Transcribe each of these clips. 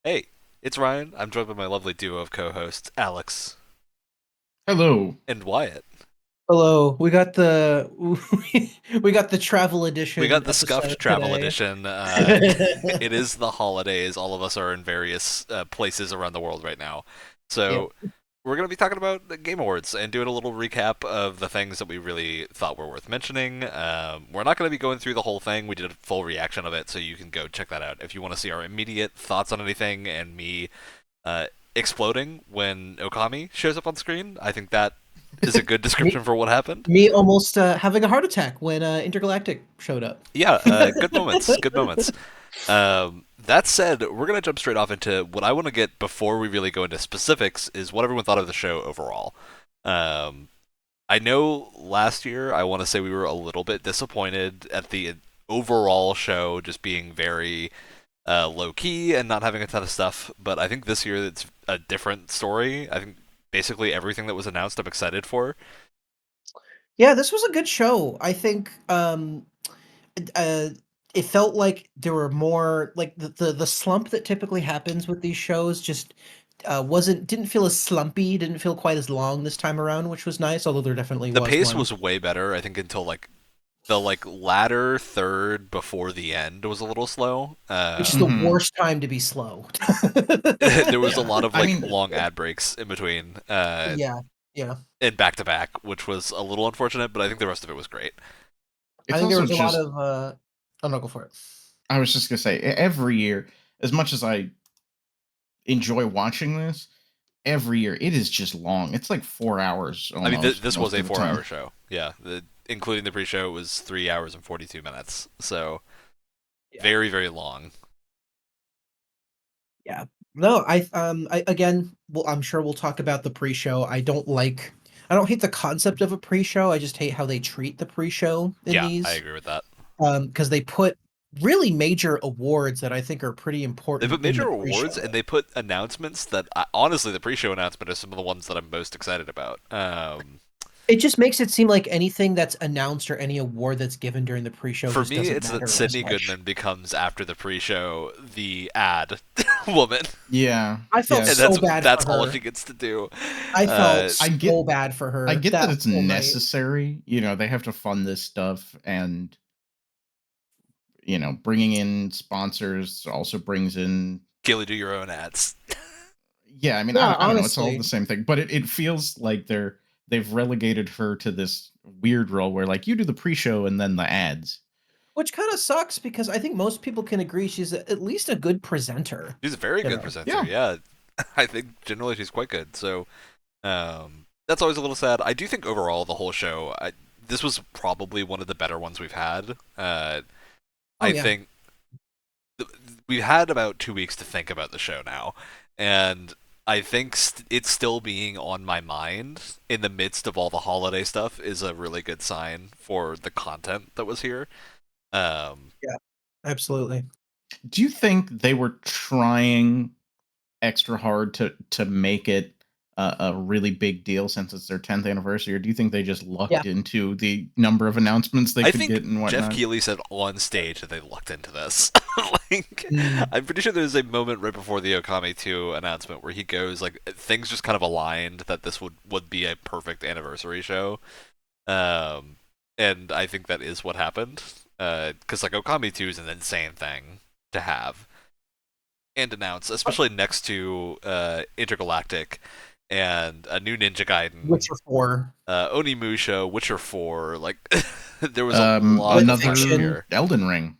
Hey, it's Ryan. I'm joined by my lovely duo of co-hosts, Alex Hello. and Wyatt. Hello, we got the we got the travel We got edition the Scuffed episode Travel today. Edition. It is the holidays. All of us are in various places around the world right now. Yep. So we're going to be talking about the Game Awards and doing a little recap of the things that we really thought were worth mentioning. We're not going to be going through the whole thing. We did a full reaction of it, so you can go check that out if you want to see our immediate thoughts on anything and me uh, exploding when Okami shows up on screen. I think that is a good Me, description for what happened. me almost having a heart attack when Intergalactic showed up. Yeah, good moments. Good moments. That said, we're gonna jump straight off into what I want to get before we really go into specifics. Is what everyone thought of the show overall. Um, I know last year I want to say we were a little bit disappointed at the overall show just being very low key and not having a ton of stuff. But I think this year it's a different story. I think basically everything that was announced, I'm excited for. Yeah, this was a good show. I think uh, it felt like there were more like the slump that typically happens with these shows just didn't feel as slumpy, didn't feel quite as long this time around, which was nice. Although there definitely The was pace one. was way better, I think, until like the latter third before the end was a little slow. Which is the hmm worst time to be slow. There was a Yeah. lot of I like mean, long ad breaks in between, Yeah, yeah. and back to back, which was a little unfortunate. But I think the rest of it was great. I it's think there also was a lot just, of oh no, go for it. I was just going to say, every year, as much as I enjoy watching this, every year it is just long. It's like 4 hours I mean, almost, this was most a of the 4 hour time. show. Yeah, including the pre-show, it was 3 hours and 42 minutes. So Yeah. very very long. Yeah. No, I again, well, I'm sure we'll talk about the pre-show. I don't hate the concept of a pre-show. I just hate how they treat the pre-show in Yeah, I these. agree with that. Because they put really major awards that I think are pretty They put important in major the awards pre-show. and they put announcements that honestly the pre-show announcement is some of the ones that I'm most excited about. It just makes it seem like anything that's announced or any award that's given during the pre-show For just me, doesn't it's that matter as Sydney much. Goodman becomes after the pre-show the ad woman, Yeah. I felt and Yes. so that's bad for that's all she her. gets to do. I felt Uh, I get so bad for I her get that that it's whole night. necessary. They have to fund this stuff, and bringing in sponsors also brings in. Keely, do your own ads. Yeah, I mean, Yeah, I don't know, it's all the honestly. same thing, but it feels like they've relegated her to this weird role where, like, you do the pre-show and then the ads. Which kinda sucks because I think most people can agree she's at least a good presenter, She's a very you good know? presenter. Yeah. Yeah, I think generally she's quite good. So that's always a little sad. I do think overall the whole show, this was probably one of the better ones we've had. Oh, I yeah. think we've had about 2 weeks to think about the show now, and I think it's still being on my mind in the midst of all the holiday stuff is a really good sign for the content that was here. Um, Yeah, absolutely. Do you think they were trying extra hard to make it a really big deal since it's their 10th anniversary, or do you think they just Yeah. lucked into the number of announcements they I could think get and Jeff whatnot? Keighley said on stage that they lucked into this. Like, Mm. I'm pretty sure there's a moment right before the Okami 2 announcement where he goes like things just kind of aligned that this would be a perfect anniversary show. Um, and I think that is what happened. Because like Okami 2 is an insane thing to have and announce, especially next to Intergalactic and a new Ninja Gaiden, Witcher 4. Onimusha, Witcher 4. Like there was a lot Split of backup Another Fiction. here. Elden Ring.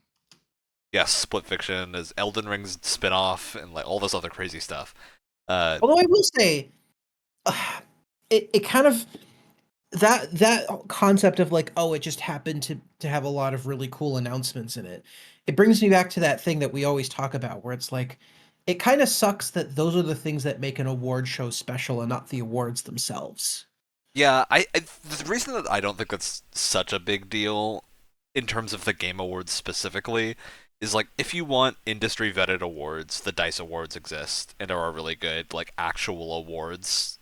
Yes, Split Fiction is Elden Ring's spin-off and like all this other crazy stuff. Uh, Although I will say, it kind of that concept of like, oh, it just happened to have a lot of really cool announcements in it. It brings me back to that thing that we always talk about where it's like it kind of sucks that those are the things that make an award show special and not the awards themselves. yeah, the reason that I don't think that's such a big deal in terms of the Game Awards specifically is like if you want industry vetted awards, the Dice Awards exist and are a really good like actual awards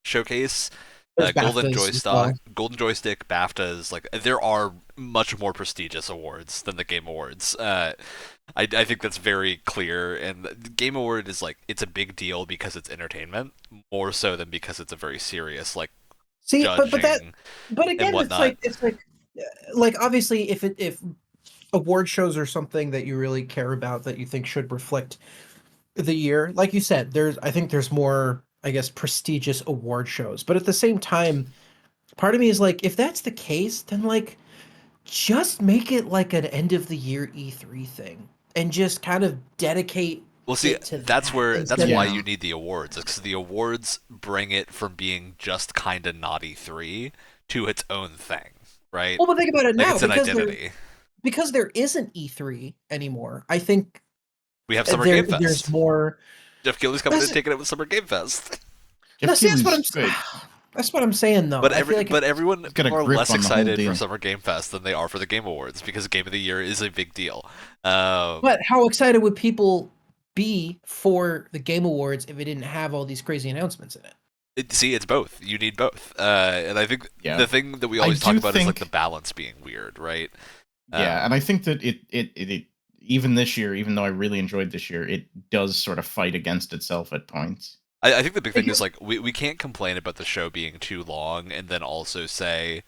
showcase. There's Golden BAFTAs as well. Golden Joystick, BAFTAs, like there are much more prestigious awards than the Game Awards. I think that's very clear, and the Game Award is like it's a big deal because it's entertainment, more so than because it's a very serious like See, judging but and again, whatnot. it's like obviously if award shows are something that you really care about that you think should reflect the year, like you said, I think there's more, I guess, prestigious award shows. But at the same time, part of me is like, if that's the case, then like just make it like an end of the year E3 thing and just kind of dedicate Well, see, it to that's that that's instead why of you need the awards, because the awards bring it from being just kind of naughty 3 to its own thing, right? well, but think about it Like now it's an identity. because there isn't E3 anymore. I think We have Summer Game there's Fest. more. Jeff Keighley's coming in taking it with Summer Game Fest. No, Jeff see, that's what Keighley's good. that's what I'm saying though. But I feel like everyone He's got a are grip less on the whole excited for deal. Summer Game Fest than they are for the Game Awards because Game of the Year is a big deal. but how excited would people be for the Game Awards if it didn't have all these crazy announcements in it? See, it's both. You need both. And I think Yeah. the thing that we I always talk do about is like think- the balance being weird, right? Yeah, and I think that it even this year, even though I really enjoyed this year, it does sort of fight against itself at points. I think the big thing is like we can't complain about the show being too long and then also say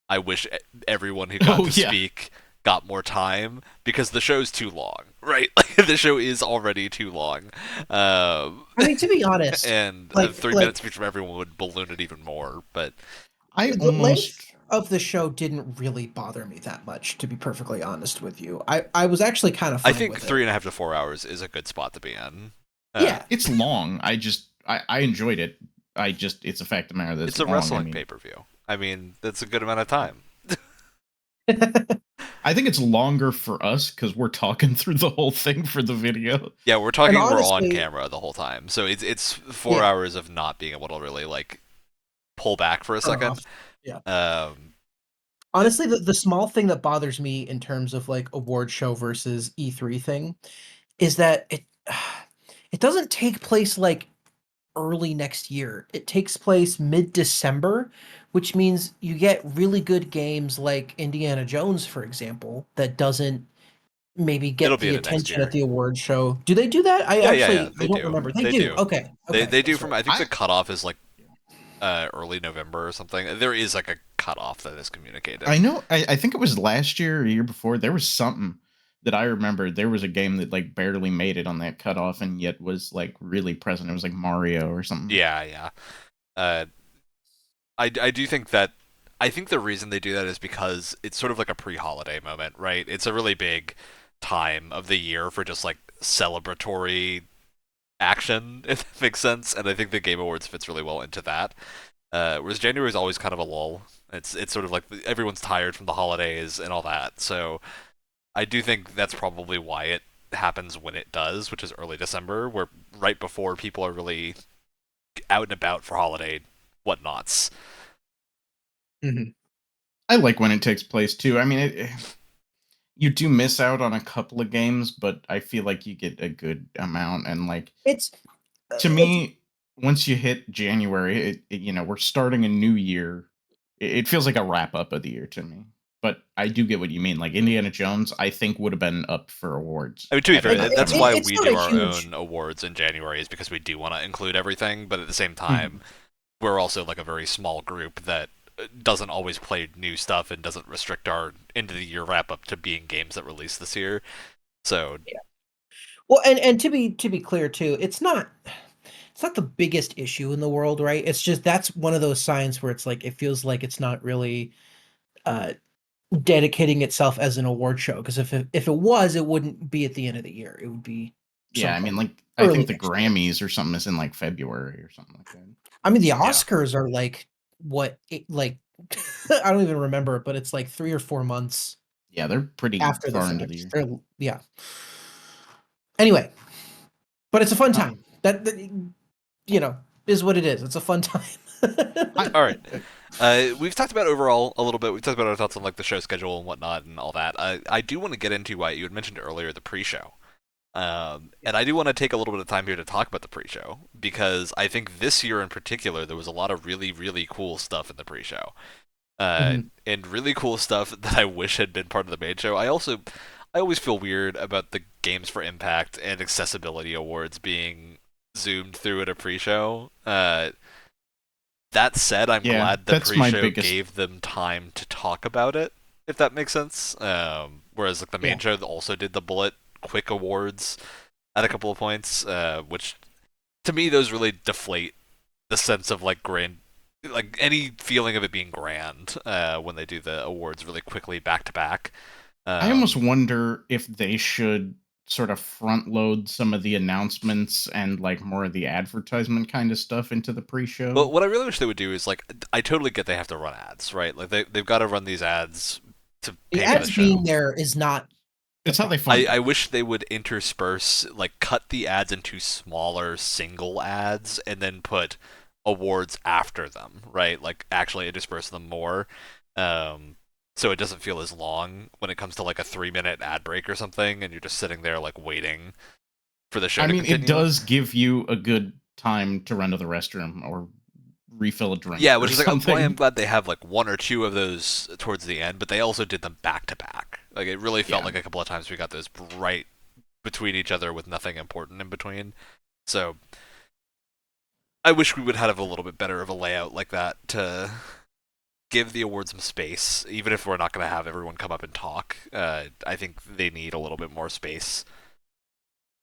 I wish everyone who got to speak got more time because the show's too long, right? Like the show is already too long. I mean, to be honest, and like- 3 minutes speech from everyone would balloon it even more. But I the almost length of the show didn't really bother me that much, to be perfectly honest with you. I was actually kind of I fine think with 3.5 to 4 hours is a good spot to be in. Yeah. it's long. I enjoyed it. It's a fact of the matter that It's a long. wrestling pay-per-view. I mean, that's a good amount of time. I think it's longer for us because we're talking through the whole thing for the video. Yeah, we're talking. And We're on honestly- camera the whole time, so it's 4 Yeah. hours of not being able to really like pull back for a Turn second. off. Yeah. Honestly, Honestly, the small thing that bothers me in terms of like award show versus E3 thing is that it doesn't take place like early next year. It takes place mid-December, which means you get really good games like Indiana Jones, for example, that doesn't maybe It'll get be the in the next attention year. at the award show. Do they do that? I Yeah, actually they I don't do. remember. They, They do. do. Okay. they do that's from. right. I think the I- cutoff is like early November or something. There is like a cutoff that is communicated. I know. I think it was last year or a year before. There was something that I remember. There was a game that like barely made it on that cutoff, and yet was like really present. It was like Mario or something. Yeah. I do think that. I think the reason they do that is because it's sort of like a pre-holiday moment, right? It's a really big time of the year for just like celebratory action, if that makes sense. And I think the Game Awards fits really well into that. Whereas January is always kind of a lull. It's sort of like everyone's tired from the holidays and all that. So I do think that's probably why it happens when it does, which is early December, where right before people are really out and about for holiday whatnots. Mhm. I like when it takes place too. I mean, you do miss out on a couple of games, but I feel like you get a good amount. And like It's to me, once you hit January, we're starting a new year. It feels like a wrap up of the year to me. But I do get what you mean. Like Indiana Jones, I think would have been up for awards. I mean, to be at fair, that that's time. why it's we not do a our huge- own awards in January, is because we do want to include everything, but at the same time, we're also like a very small group that doesn't always play new stuff and doesn't restrict our end of the year wrap up to being games that release this year. So Well, and to be clear too, it's not the biggest issue in the world, right? It's just that's one of those signs where it's like it feels like it's not really uh dedicating itself as an award show, because if it was, it wouldn't be at the end of the year. It would be Yeah, I sometime mean, like I early think the next year. Grammys or something is in like February or something like that. I mean, the Oscars are like like I don't even remember, but it's like 3 or 4 months Yeah, they're pretty after the far into fact. the year. Yeah. Anyway, but it's a fun time. That is what it is. It's a fun time. all right. We've talked about overall a little bit. We've talked about our thoughts on like the show schedule and whatnot and all that. I do want to get into what you had mentioned earlier, the pre-show. And I do want to take a little bit of time here to talk about the pre-show, because I think this year in particular there was a lot of really, really cool stuff in the pre-show. Mhm. And really cool stuff that I wish had been part of the main show. I always feel weird about the Games for Impact and Accessibility Awards being zoomed through at a pre-show. That said, I'm Yeah, glad the that's my pre-show biggest. gave them time to talk about it, if that makes sense. Whereas like the Yeah. main show also did the bullet quick awards at a couple of points, which to me those really deflate the sense of like grand, like any feeling of it being grand when they do the awards really quickly back to back. I almost wonder if they should sort of front load some of the announcements and like more of the advertisement kind of stuff into the But pre-show. what I really wish they would do is like I totally get they have to run ads, right? Like they've got to run these ads to The pay for the ads show. being there is not. It's how they fund I it. wish they would intersperse, like, cut the ads into smaller single ads and then put awards after them, right? Like, actually intersperse them more. So it doesn't feel as long when it comes to, like, a 3-minute ad break or something, and you're just sitting there, like, waiting for the show I to mean, it continue. does give you a good time to run to the restroom or refill a drink Yeah, or which is like something. why I'm glad they have like one or two of those towards the end, but they also did them back to back. Like it really felt Yeah. like a couple of times we got those right between each other with nothing important in between. So I wish we would have a little bit better of a layout like that to give the awards some space, even if we're not going to have everyone come up and talk. I think they need a little bit more space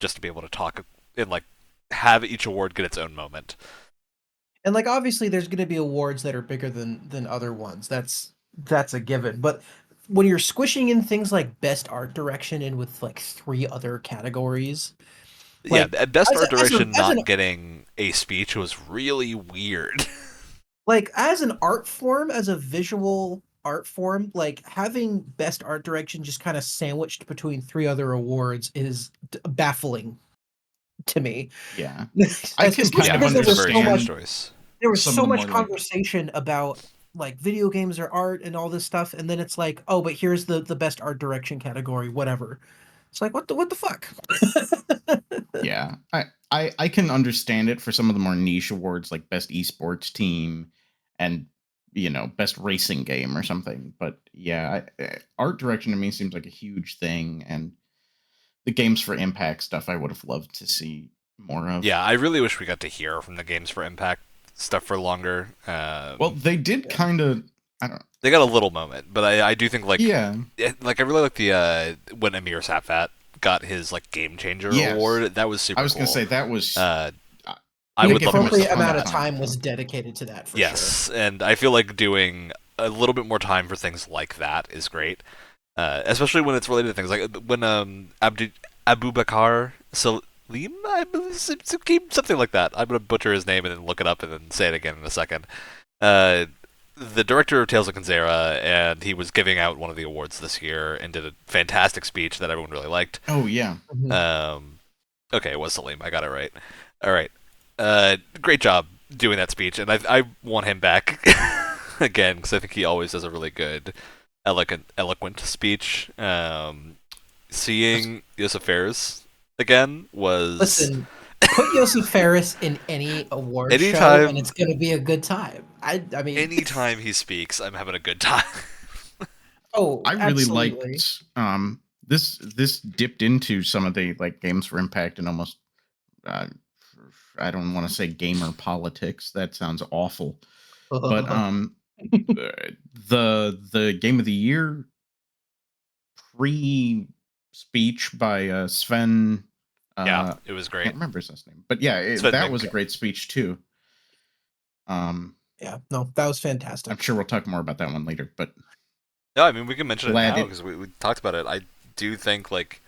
just to be able to talk and like have each award get its own moment. And like obviously there's going to be awards that are bigger than other ones. That's a given. But when you're squishing in things like best art direction in with like three other categories, Yeah, like best as art a, as a, direction as an not getting a speech was really weird. like as an art form, as a visual art form, like having best art direction just kind of sandwiched between three other awards is baffling to me. Yeah. I can Especially kind Yeah, of because it's a very strange understand choice. there was some of so the much more like conversation about like video games or art and all this stuff, and then it's like, oh, but here's the best art direction category, whatever. It's like what the fuck? yeah. I can understand it for some of the more niche awards like best esports team and best racing game or something. But yeah, art direction to me seems like a huge thing, and the games for impact stuff I would have loved to see more of. Yeah, I really wish we got to hear from the Games for Impact stuff for longer. Well, they did Yeah. kind of. I don't. They got a little moment, but I do think Yeah. like I really like the when Amir Safat got his like Game Changer Yes. award. That was super I was cool. gonna say that was. I The would love more appropriate stuff like amount of that. time was dedicated to that for Yes, and I feel like doing a little bit more time for things like that is great, especially when it's related to things like when Abu Bakar Salim, I believe, something like that. I'm gonna butcher his name and then look it up and then say it again in a second. The director of Tales of Kenzera, and he was giving out one of the awards this year and did a fantastic speech that everyone really liked. Oh yeah. sure. Okay, it was Salim. I got it right. All right. Great job doing that speech, and I want him back again because I think he always does a really good, eloquent speech. Seeing Yosef Fares again was Listen, put Yosef Ferris in any award show, anytime and it's going to be a good time. I mean, anytime he speaks, I'm having a good time. oh, I really absolutely. liked this dipped into some of the like games for impact and almost uh, I don't want to say gamer politics. That sounds awful. But the game of the year pre speech by Sven. Yeah, it was I great. can't remember his last name, but yeah, Sven that was a Nykvist. great speech too. Yeah, no, that was I'm fantastic. sure we'll talk more about that one later, but No, I mean we can mention it glad now it. because we talked about it. I do think like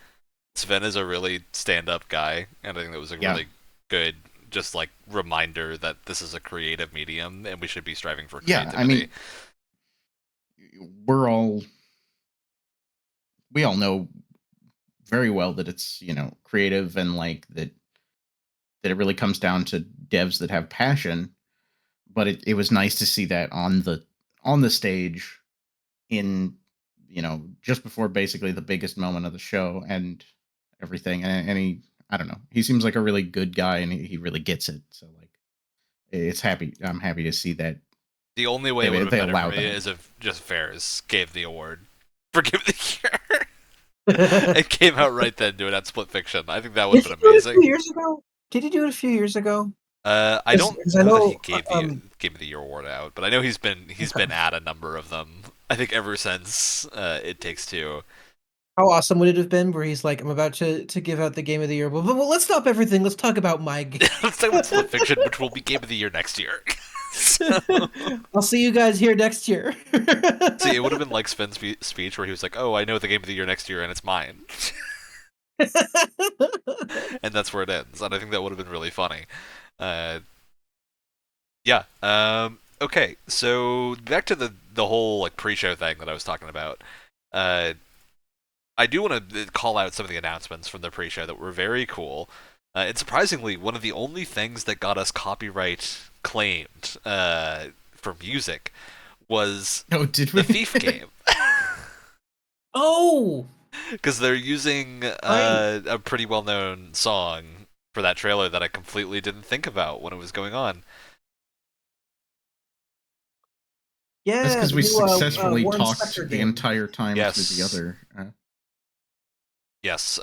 Sven is a really stand-up guy, and I think that was a Yeah. really good, just like reminder that this is a creative medium, and we should be striving for Yeah, creativity. I mean, we all know very well that it's creative and like that it really comes down to devs that have passion. But it was nice to see that on the stage in just before basically the biggest moment of the show, and everything, and he, I don't know, he seems like a really good guy, and he really gets it. So like, I'm happy to see that. The only way it would have They been better for allow me that. is if just Fairs gave the award for Game of the Year. It came out right then doing that Split Fiction. I think that would Did have he been do it a few amazing. years ago? Did he do it a few years ago? I don't 'Cause I know that he know, gave the Game of the Year award out, but I know he's been at a number of them. I think ever since It Takes Two. How awesome would it have been where he's like, I'm about to give out the Game of the Year, but let's stop everything. Let's talk about my game. Let's talk about Split Fiction, which will be Game of the Year next year. So... I'll see you guys here next year. See, it would have been like Sven's speech where he was like, "Oh, I know the Game of the Year next year, and it's mine," and that's where it ends. And I think that would have been really funny. Yeah. Okay. So back to the whole like pre-show thing that I was talking about. I do want to call out some of the announcements from the pre-show that were very cool. And surprisingly, one of the only things that got us copyright claimed for music was Did we? the Thief game. Oh, Because they're using a pretty well-known song for that trailer that I completely didn't think about when it was going on. yeah. That's because we successfully Warren talked Spector the game. entire time Yes. through the other. Yes.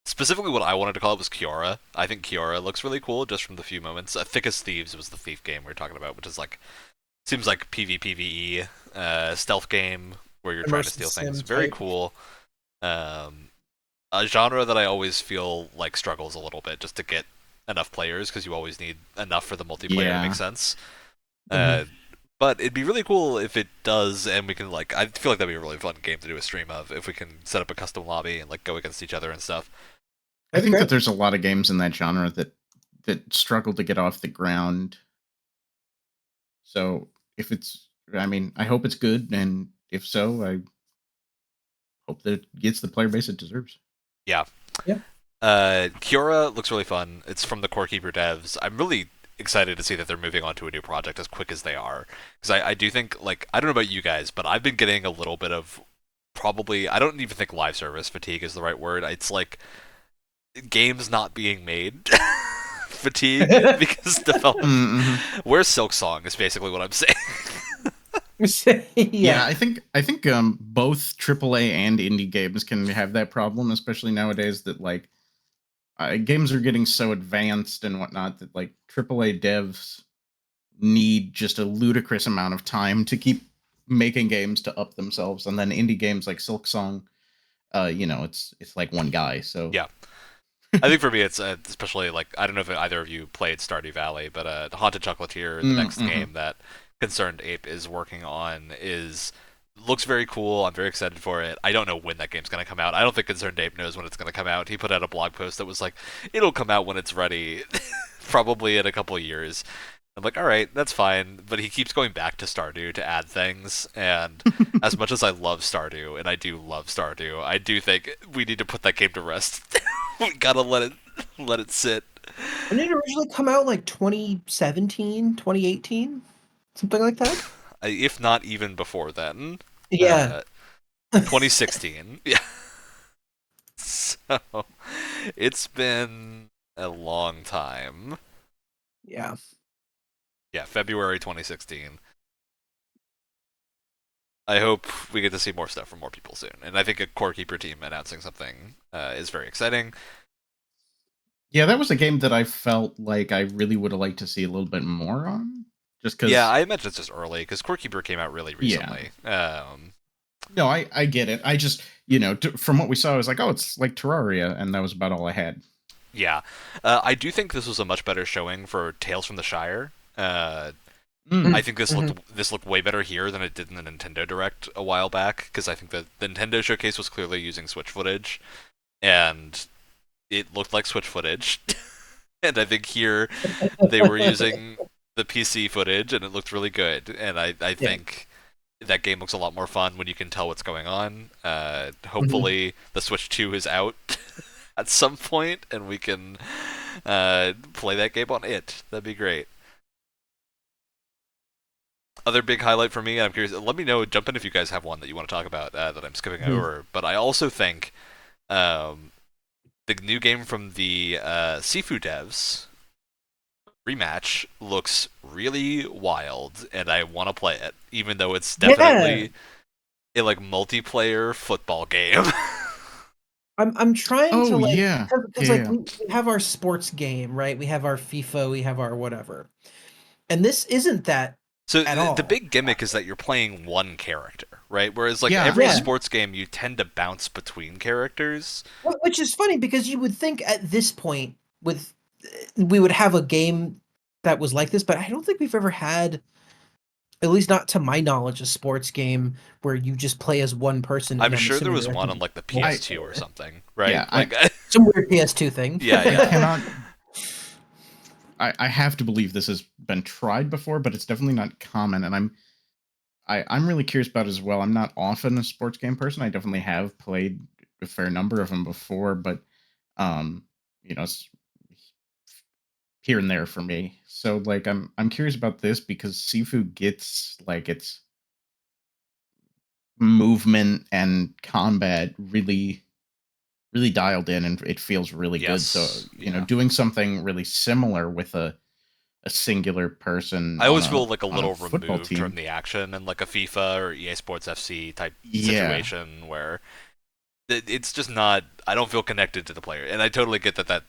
Specifically, what I wanted to call it was Kiora. I think Kiora looks really cool just from the few moments. Thick as Thieves was the Thief game we were talking about, which is like seems like PvPvE stealth game where you're trying to steal things. Very cool. A genre that I always feel like struggles a little bit just to get enough players because you always need enough for the multiplayer to make sense. But it'd be really cool if it does, and we can like. I feel like that'd be a really fun game to do a stream of if we can set up a custom lobby and like go against each other and stuff. I think that there's a lot of games in that genre that struggle to get off the ground. So if it's, I mean, I hope it's good, and if so, I hope that it gets the player base it deserves. Yeah. Yeah. Kiora looks really fun. It's from the Core Keeper devs. I'm really excited to see that they're moving on to a new project as quick as they are. Because I do think, like, I don't know about you guys, but I've been getting a little bit of probably, I don't even think live service fatigue is the right word. It's like games not being made fatigue because development. Where's Silksong is basically what I'm saying. Yeah, I think both AAA and indie games can have that problem, especially nowadays that like games are getting so advanced and whatnot that like AAA devs need just a ludicrous amount of time to keep making games to up themselves, and then indie games like Silksong, it's like one guy. So yeah. I think for me, it's especially like I don't know if either of you played Stardew Valley, but Haunted Chocolatier, the next game that Concerned Ape is working on, looks very cool. I'm very excited for it. I don't know when that game's going to come out. I don't think Concerned Ape knows when it's going to come out. He put out a blog post that was like, "It'll come out when it's ready, probably in a couple of years." I'm like, all right, that's fine. But he keeps going back to Stardew to add things. And as much as I love Stardew, and I do love Stardew, I do think we need to put that game to rest. We gotta let it sit. Didn't it originally come out like 2017, 2018? Something like that? If not even before then. Yeah. 2016. Yeah. So, it's been a long time. Yeah. Yeah, February 2016. I hope we get to see more stuff from more people soon. And I think a Core Keeper team announcing something is very exciting. Yeah, that was a game that I felt like I really would have liked to see a little bit more on. Just because. Yeah, I imagine it's just early because Core Keeper came out really recently. Yeah. No, I get it. I just, from what we saw, I was like, oh, it's like Terraria, and that was about all I had. Yeah. I do think this was a much better showing for Tales from the Shire. I think this looked way better here than it did in the Nintendo Direct a while back, because I think the Nintendo Showcase was clearly using Switch footage, and it looked like Switch footage. And I think here they were using the PC footage, and it looked really good. And I think that game looks a lot more fun when you can tell what's going on. Hopefully the Switch 2 is out at some point, and we can play that game on it. That'd be great. Other big highlight for me, I'm curious, let me know, jump in if you guys have one that you want to talk about that I'm skipping over. But I also think the new game from the Sifu devs, Rematch, looks really wild, and I want to play it, even though it's definitely a like multiplayer football game. I'm trying to Oh like yeah, because like yeah. we have our sports game, right? We have our FIFA, we have our whatever. And this isn't that So at the all. big gimmick is that you're playing one character, right? Whereas like Yeah. every Yeah. sports game, you tend to bounce between characters. Which is funny because you would think at this point with we would have a game that was like this, but I don't think we've ever had, at least not to my knowledge, a sports game where you just play as one person. I'm And I'm sure there assuming was there one hasn't on like the been PS2 or multiplayer. something, right? Yeah, Like Some weird PS2 thing. Yeah, I yeah. cannot. I have to believe this has been tried before, but it's definitely not common, and I'm really curious about it as well. I'm not often a sports game person. I definitely have played a fair number of them before, but um, it's here and there for me. So like I'm curious about this because Sifu gets like its movement and combat really dialed in, and it feels really good. So Yes, yeah. doing something really similar with a singular person I on always a feel like a on a little football removed from team. the action in like a FIFA or EA Sports FC type Yeah. situation where it's just not. I don't feel connected to the player, and I totally get that.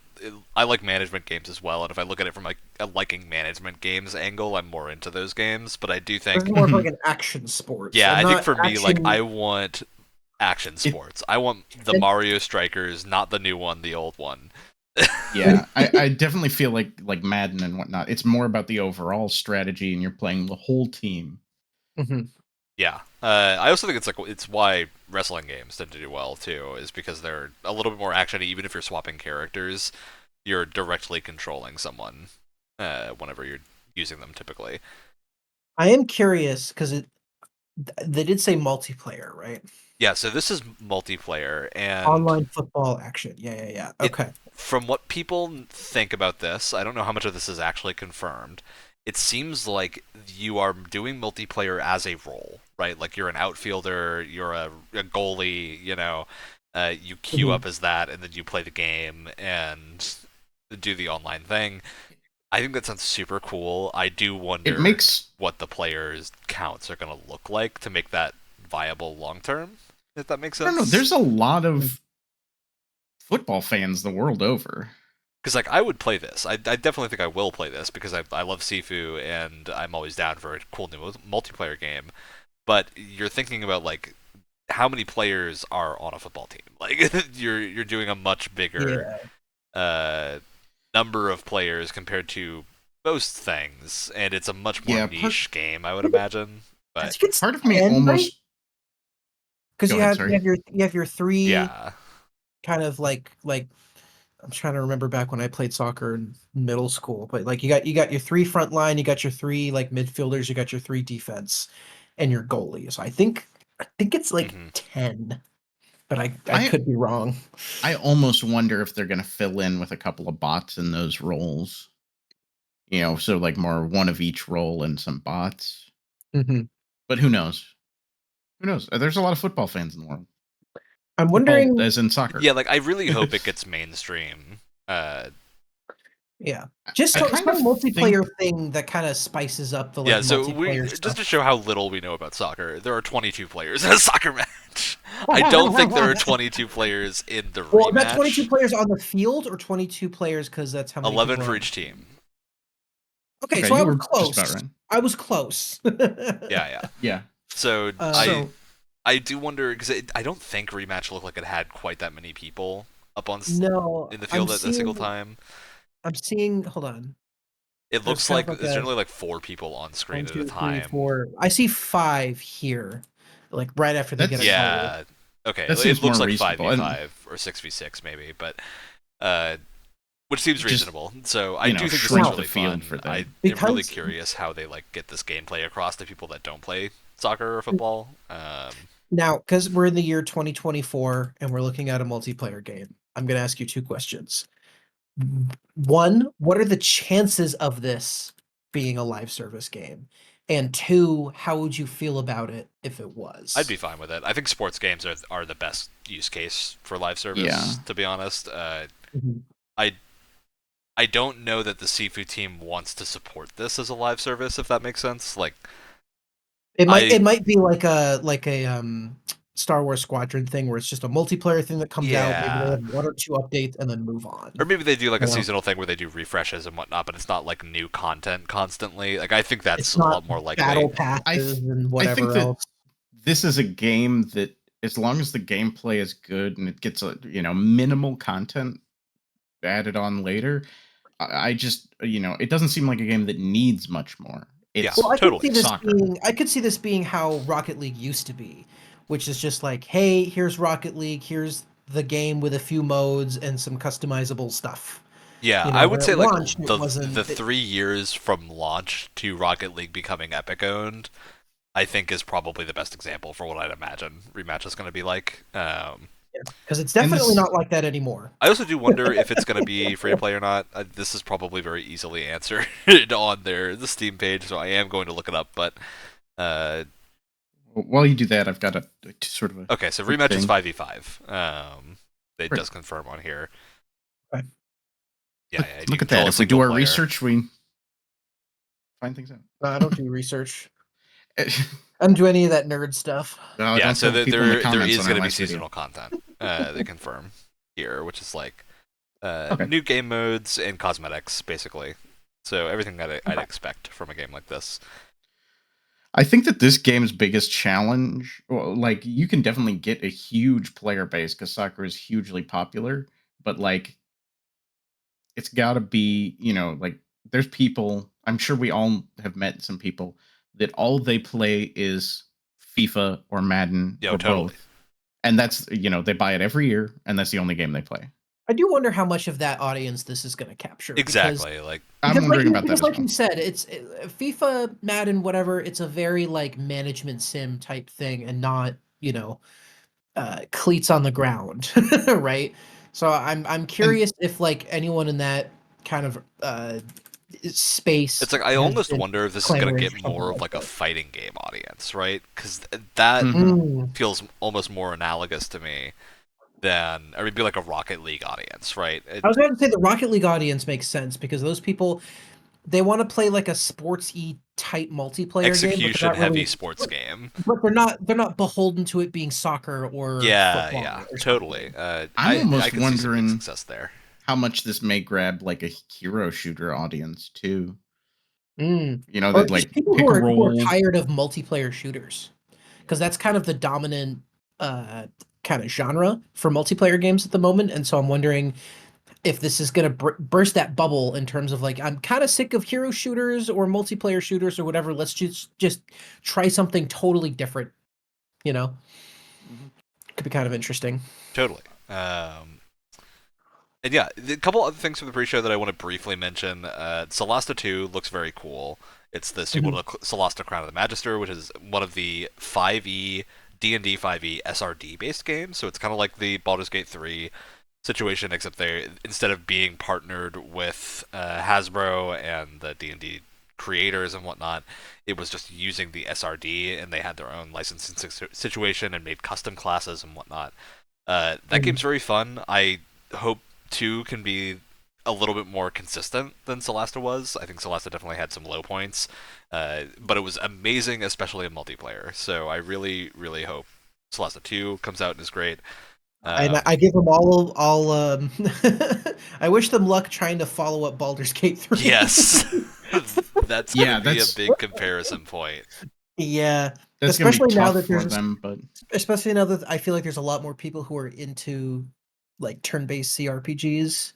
I like management games as well, and if I look at it from like a liking management games angle, I'm more into those games. But I do This think, is more of like an action sports. yeah, And I think not for me, like action. I want action It sports. I want the And Mario Strikers, not the new one, the old one. Yeah, I definitely feel like Madden and whatnot. It's more about the overall strategy, and you're playing the whole team. Mhm. Yeah, I also think it's why wrestling games tend to do well too, is because they're a little bit more actiony. Even if you're swapping characters, you're directly controlling someone whenever you're using them. Typically, I am curious because they did say multiplayer, right? yeah. So this is multiplayer, and Online football action. Yeah. it Okay. from what people think about this, I don't know how much of this is actually confirmed. It seems like you are doing multiplayer as a role, right? Like you're an outfielder, you're a goalie, you queue Mhm. up as that, and then you play the game and do the online thing. I think that sounds super cool. I do It wonder makes what the players' counts are going to look like to make that viable long term, if that makes I don't know. sense. There's a lot of football fans the world over. Because like I would play this. I definitely think I will play this because I love Sifu and I'm always down for a cool new multiplayer game. But you're thinking about like how many players are on a football team. Like you're doing a much bigger Yeah. uh, number of players compared to most things, and it's a much more Yeah, niche game, I would I imagine. But think it's part of me 10, right? almost. Because Go you ahead. have Sorry. your three yeah, kind of like I'm trying to remember back when I played soccer in middle school, but like you got your three front line, you got your three like midfielders, you got your three defense, and your goalie. So I think it's like hmm 10, but I I could be wrong. I almost wonder if they're going to fill in with a couple of bots in those roles. So like more one of each role and some bots. Mhm. But who knows? Who knows? There's a lot of football fans in the world. I'm Football, wondering. as in soccer. yeah. Like I really hope it gets mainstream. Yeah, just I kind of some multiplayer think. thing that kind of spices up the like Yeah, so we multiplayer just stuff. to show how little we know about soccer, there are 22 players in a soccer match. I don't think there are 22 players in the Well, is that 22 rematch. players on the field or 22 players because that's how many 11 people are for on the each team? team. Okay, Okay, so I you was were just about close. right. I was close. Yeah, yeah. Yeah. So Um, I So I do wonder because I don't think rematch looked like it had quite that many people up on no, in the I'm field at a single seeing. time. I'm seeing. Hold on. It There's looks kind of like like there's a generally like 4 people on one, screen at a two, three, time. four. I see 5 here, like right after they get a that's goal. Yeah. Okay. that It seems more looks like reasonable, and 5v5 or 6v6 maybe, but uh, which seems just reasonable. So I do think this is shrink Now, the really field fun. for that. I am really because curious how they like get this gameplay across to people that don't play soccer or football. now, because we're in the year 2024 and we're looking at a multiplayer game, I'm going to ask you 2 questions. One, what are the chances of this being a live service game? And two, how would you feel about it if it was? I'd be fine with it. I think sports games are the best use case for live service, to be honest. I don't know that the Sifu team wants to support this as a live service, if that makes sense. Like, it might be like a Star Wars Squadron thing where it's just a multiplayer thing that comes out. Maybe they have one or two updates and then move on. Or maybe they do like a seasonal thing where they do refreshes and whatnot, but it's not like new content constantly. Like, I think that's a lot more likely. Battle passes and whatever else. This is a game that, as long as the gameplay is good and it gets a minimal content added on later, I just it doesn't seem like a game that needs much more. It's totally soccer. I could see this being how Rocket League used to be, which is just like, hey, here's Rocket League, here's the game with a few modes and some customizable stuff. Yeah, I would say like the 3 years from launch to Rocket League becoming Epic owned, I think is probably the best example for what I'd imagine Rematch is going to be like. Because it's definitely not like that anymore. I also do wonder if it's going to be free to play or not. This is probably very easily answered on the Steam page, so I am going to look it up. But while you do that, I've got a sort of okay. So Rematch is 5v5. It does confirm on here. Okay. Yeah, look at that. If we do our research, we find things out. I don't do research. I don't do any of that nerd stuff. No, yeah, so there is going to be seasonal content. They confirm here, which is like new game modes and cosmetics, basically. So everything that I'd expect from a game like this. I think that this game's biggest challenge, like, you can definitely get a huge player base because soccer is hugely popular, but like, it's got to be, like, there's people, I'm sure we all have met some people that all they play is FIFA or Madden or both. And that's, they buy it every year, and that's the only game they play. I do wonder how much of that audience this is going to capture. Exactly. I'm wondering about that as well. Like you said, it's FIFA, Madden, whatever. It's a very like management sim type thing, and not cleats on the ground, right? So I'm curious if like anyone in that kind of space. It's like I almost wonder if this is going to get more of like a fighting game audience, right? Because that feels almost more analogous to me than, or it'd be like a Rocket League audience, right? I was going to say the Rocket League audience makes sense because those people, they want to play like a sports-y type multiplayer execution game, heavy sports game, but they're not beholden to it being soccer or football or totally. I'm almost wondering success there. How much this may grab like a hero shooter audience too. That like people who are tired of multiplayer shooters, because that's kind of the dominant kind of genre for multiplayer games at the moment. And so I'm wondering if this is going to burst that bubble in terms of like, I'm kind of sick of hero shooters or multiplayer shooters or whatever. Let's just try something totally different. Could be kind of interesting. Totally. And yeah, a couple other things from the pre-show that I want to briefly mention. Solasta 2 looks very cool. It's the sequel to Solasta Crown of the Magister, which is one of the 5e D&D 5e SRD-based games. So it's kind of like the Baldur's Gate 3 situation, except they, instead of being partnered with Hasbro and the D&D creators and whatnot, it was just using the SRD, and they had their own licensing situation and made custom classes and whatnot. That game's very fun. I hope 2 can be a little bit more consistent than Solasta was. I think Solasta definitely had some low points, but it was amazing, especially in multiplayer. So I really, really hope Solasta 2 comes out and is great. And I give them all I wish them luck trying to follow up Baldur's Gate 3. Yes. That's going to be a big comparison point. Yeah. That's especially now that there's especially now that I feel like there's a lot more people who are into like turn-based CRPGs.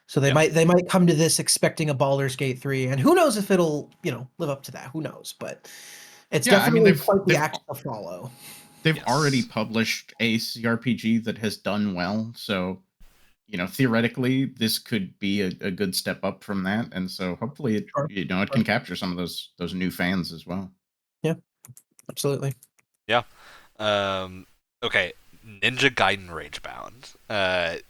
So they might come to this expecting a Baldur's Gate 3, and who knows if it'll, live up to that. Who knows? But it's definitely quite the act to follow. They've already published a CRPG that has done well, so theoretically this could be a good step up from that, and so hopefully it can capture some of those new fans as well. Yeah, absolutely. Yeah. Okay, Ninja Gaiden Ragebound.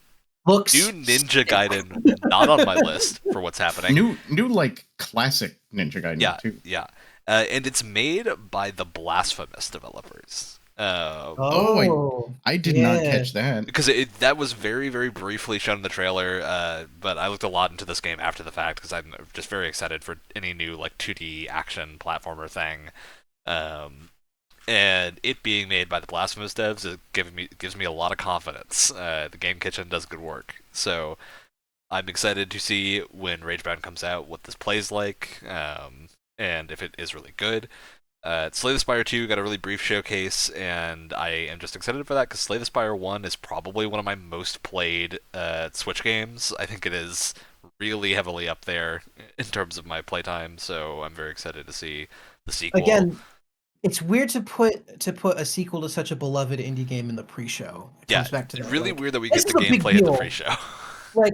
Looks new Ninja Gaiden, not on my list for what's happening. New like classic Ninja Gaiden too. Yeah. And it's made by the Blasphemous developers. I did not yeah. catch that. Because that was very, very briefly shown in the trailer, but I looked a lot into this game after the fact because I'm just very excited for any new like 2D action platformer thing. And it being made by the Blasphemous devs gives me a lot of confidence. The Game Kitchen does good work, so I'm excited to see when Ragebound comes out what this plays like, and if it is really good. Slay the Spire 2 got a really brief showcase, and I am just excited for that because Slay the Spire 1 is probably one of my most played Switch games. I think it is really heavily up there in terms of my playtime, so I'm very excited to see the sequel. Again, it's weird to put a sequel to such a beloved indie game in the pre-show. It comes back to that. Really like, weird that we this get the is a big gameplay in the deal. pre-show.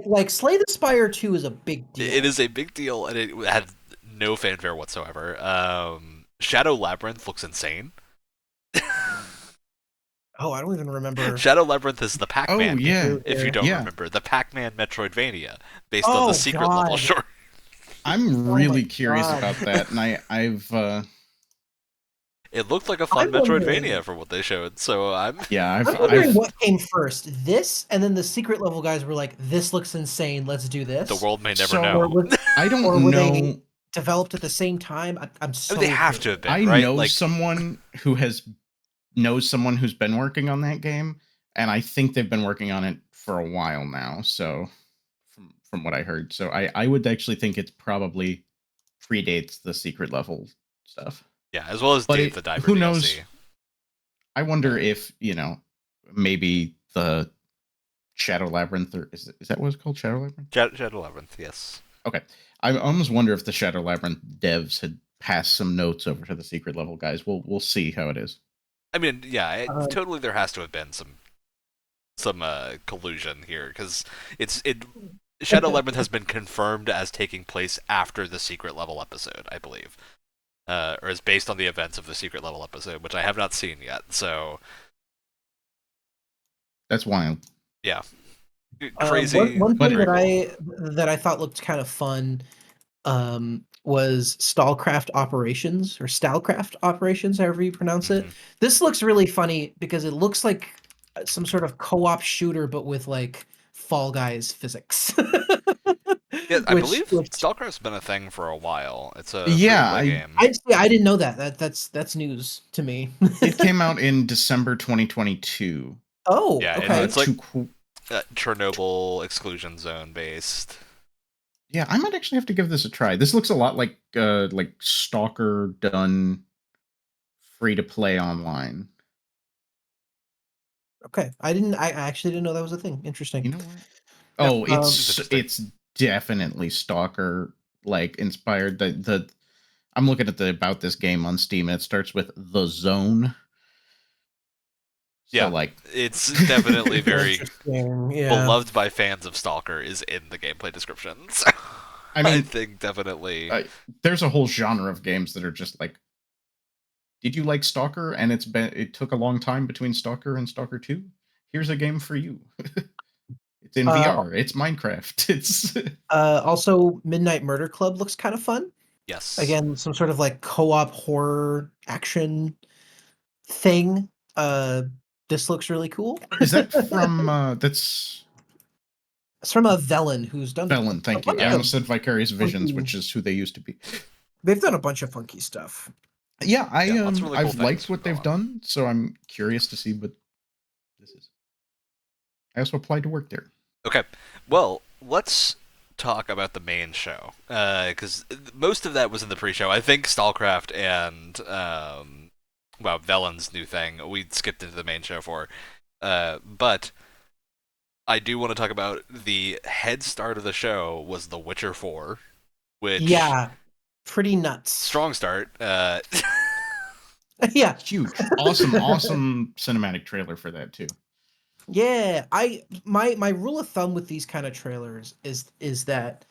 Like Slay the Spire 2 is a big deal. It is a big deal, and it had no fanfare whatsoever. Shadow Labyrinth looks insane. Oh, I don't even remember. Shadow Labyrinth is the Pac-Man. Oh, yeah. If you don't Yeah. remember, the Pac-Man Metroidvania based on the secret level short. I'm really my curious God. about that, and I've It looked like a fun I'm wondering- Metroidvania from what they showed, so I'm wondering I've what came first, this, and then the secret level guys were like, "This looks insane. Let's do this." the world may never So- know. I Or don't were know. they developed at the same time. I'm so. I mean, they have to have been. I right? know Like, someone who knows someone who's been working on that game, and I think they've been working on it for a while now. So, from what I heard, so I would actually think it's probably predates the secret level stuff. yeah, as well as But Dave the Diver who DLC. knows? I wonder if maybe the Shadow Labyrinth, or is that what it's called? Shadow Labyrinth? Shadow Labyrinth, yes. Okay. I almost wonder if the Shadow Labyrinth devs had passed some notes over to the secret level guys. We'll see how it is. I mean, yeah, totally. There has to have been some collusion here because Shadow Labyrinth has been confirmed as taking place after the secret level episode, I believe, or is based on the events of the secret level episode, which I have not seen yet. So That's wild. yeah, crazy. One thing very that I thought looked kind of fun was Stallcraft Operations or Stallcraft Operations, however you pronounce it. Mhm. This looks really funny because it looks like some sort of co-op shooter, but with like Fall Guys physics. Yeah, I believe Stalker's been a thing for a while. It's a free-to-play game. I didn't know that. That's news to me. It came out in December 2022. Oh, Yeah, okay. it's like Chernobyl exclusion zone based. Yeah, I might actually have to give this a try. This looks a lot like Stalker done free to play online. Okay, I actually didn't know that was a thing. Interesting. You know what? Oh, it's it's definitely Stalker like inspired. The I'm looking at the about this game on Steam, and it starts with The Zone. Yeah, so, like it's definitely very yeah. beloved by fans of Stalker is in the gameplay descriptions. I mean, I think definitely. There's a whole genre of games that are just like, did you like Stalker? And it took a long time between Stalker and Stalker 2. Here's a game for you. It's in VR. It's Minecraft. It's also Midnight Murder Club looks kind of fun. Yes. Again, some sort of like co-op horror action thing. This looks really cool. Is that from that's It's from a Velen who's done Velen, thank you. I almost said Vicarious Visions, which is who they used to be. They've done a bunch of funky stuff. Yeah, lots of really cool I've liked things what going they've done, so I'm curious to see what this is. I also applied to work there. Okay, well, let's talk about the main show because most of that was in the pre-show. I think Stallcraft and Velen's new thing we skipped into the main show for, but I do want to talk about the head start of the show was The Witcher 4, which pretty nuts. Strong start. Yeah, huge, awesome cinematic trailer for that too. Yeah, my rule of thumb with these kind of trailers is that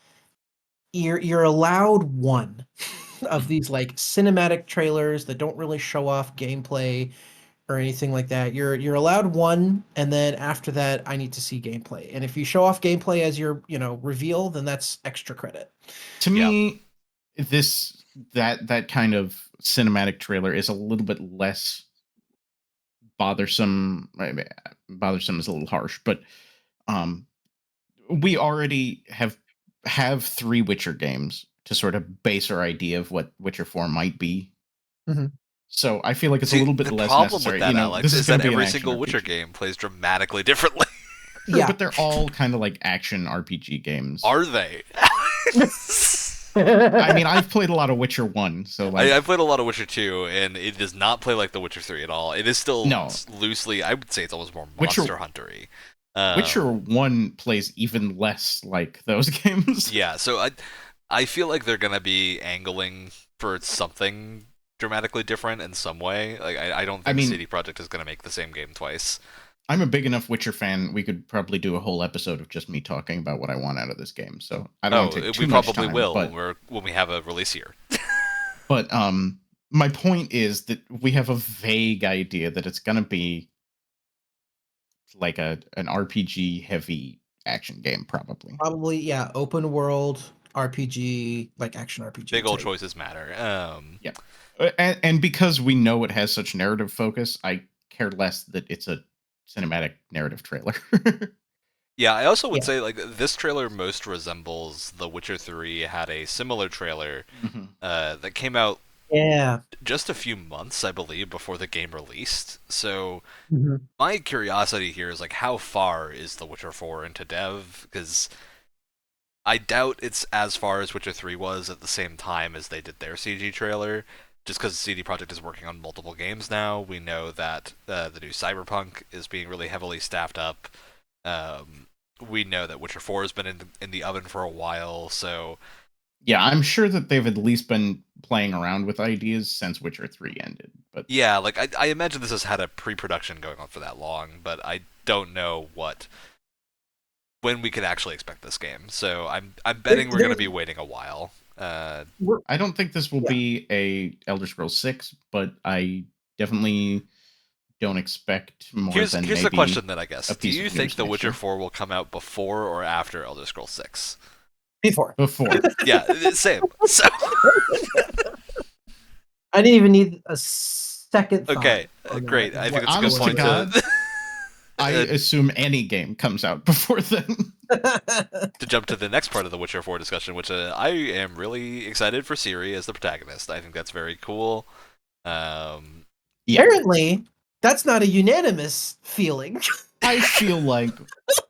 you're allowed one of these like cinematic trailers that don't really show off gameplay or anything like that. You're allowed one, and then after that, I need to see gameplay. And if you show off gameplay as your reveal, then that's extra credit. To me, that kind of cinematic trailer is a little bit less bothersome. Bothersome is a little harsh, but we already have 3 Witcher games to sort of base our idea of what Witcher 4 might be. Mm-hmm. So I feel like it's See, a little bit the less problem necessary. with that, Alex, This is going that to be every an single action Witcher RPG. game plays dramatically differently. True, but they're all kind of like action RPG games. Are they? I mean, I've played a lot of Witcher 1, so like... I've played a lot of Witcher 2, and it does not play like the Witcher 3 at all. It is still loosely, I would say it's almost more Monster Hunter-y. Witcher 1 plays even less like those games. Yeah, so I feel like they're going to be angling for something dramatically different in some way. Like I don't think CD Projekt is going to make the same game twice. I'm a big enough Witcher fan. We could probably do a whole episode of just me talking about what I want out of this game. So I don't want to take too much time. We probably will when we have a release year. But my point is that we have a vague idea that it's going to be like an RPG heavy action game, probably. Probably, yeah. Open world RPG, like action RPG. Big old choices matter. Yeah. And because we know it has such narrative focus, I care less that it's a cinematic narrative trailer. Yeah, I also would say like this trailer most resembles The Witcher 3 had a similar trailer that came out just a few months, I believe, before the game released. So my curiosity here is like, how far is The Witcher 4 into dev? Because I doubt it's as far as Witcher 3 was at the same time as they did their CG trailer. Just because CD Projekt is working on multiple games now, we know that the new Cyberpunk is being really heavily staffed up. We know that Witcher 4 has been in the oven for a while, so... Yeah, I'm sure that they've at least been playing around with ideas since Witcher 3 ended. But yeah, like I imagine this has had a pre-production going on for that long, but I don't know when we could actually expect this game. So I'm betting we're going to be waiting a while. I don't think this will be a Elder Scrolls 6, but I definitely don't expect more than Here's the question then, I guess. Do you think The Witcher 4 will come out before or after Elder Scrolls 6? Before. Yeah, same. So I didn't even need a second thought. Okay, great. I think that's a good point. God, I assume any game comes out before then. To jump to the next part of the Witcher 4 discussion, which I am really excited for Ciri as the protagonist. I think that's very cool. Apparently, that's not a unanimous feeling. I feel like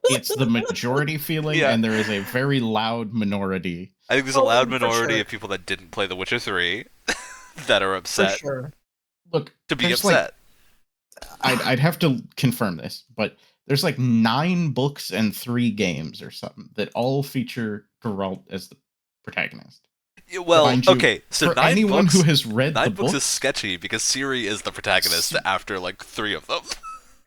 it's the majority feeling, and there is a very loud minority. I think there's a loud minority of people that didn't play The Witcher 3 that are upset. For sure. Look, to be upset. I'd have to confirm this, but there's like 9 books and 3 games or something that all feature Geralt as the protagonist. Well, okay, so for anyone who has read the books is sketchy because Ciri is the protagonist after like 3 of them.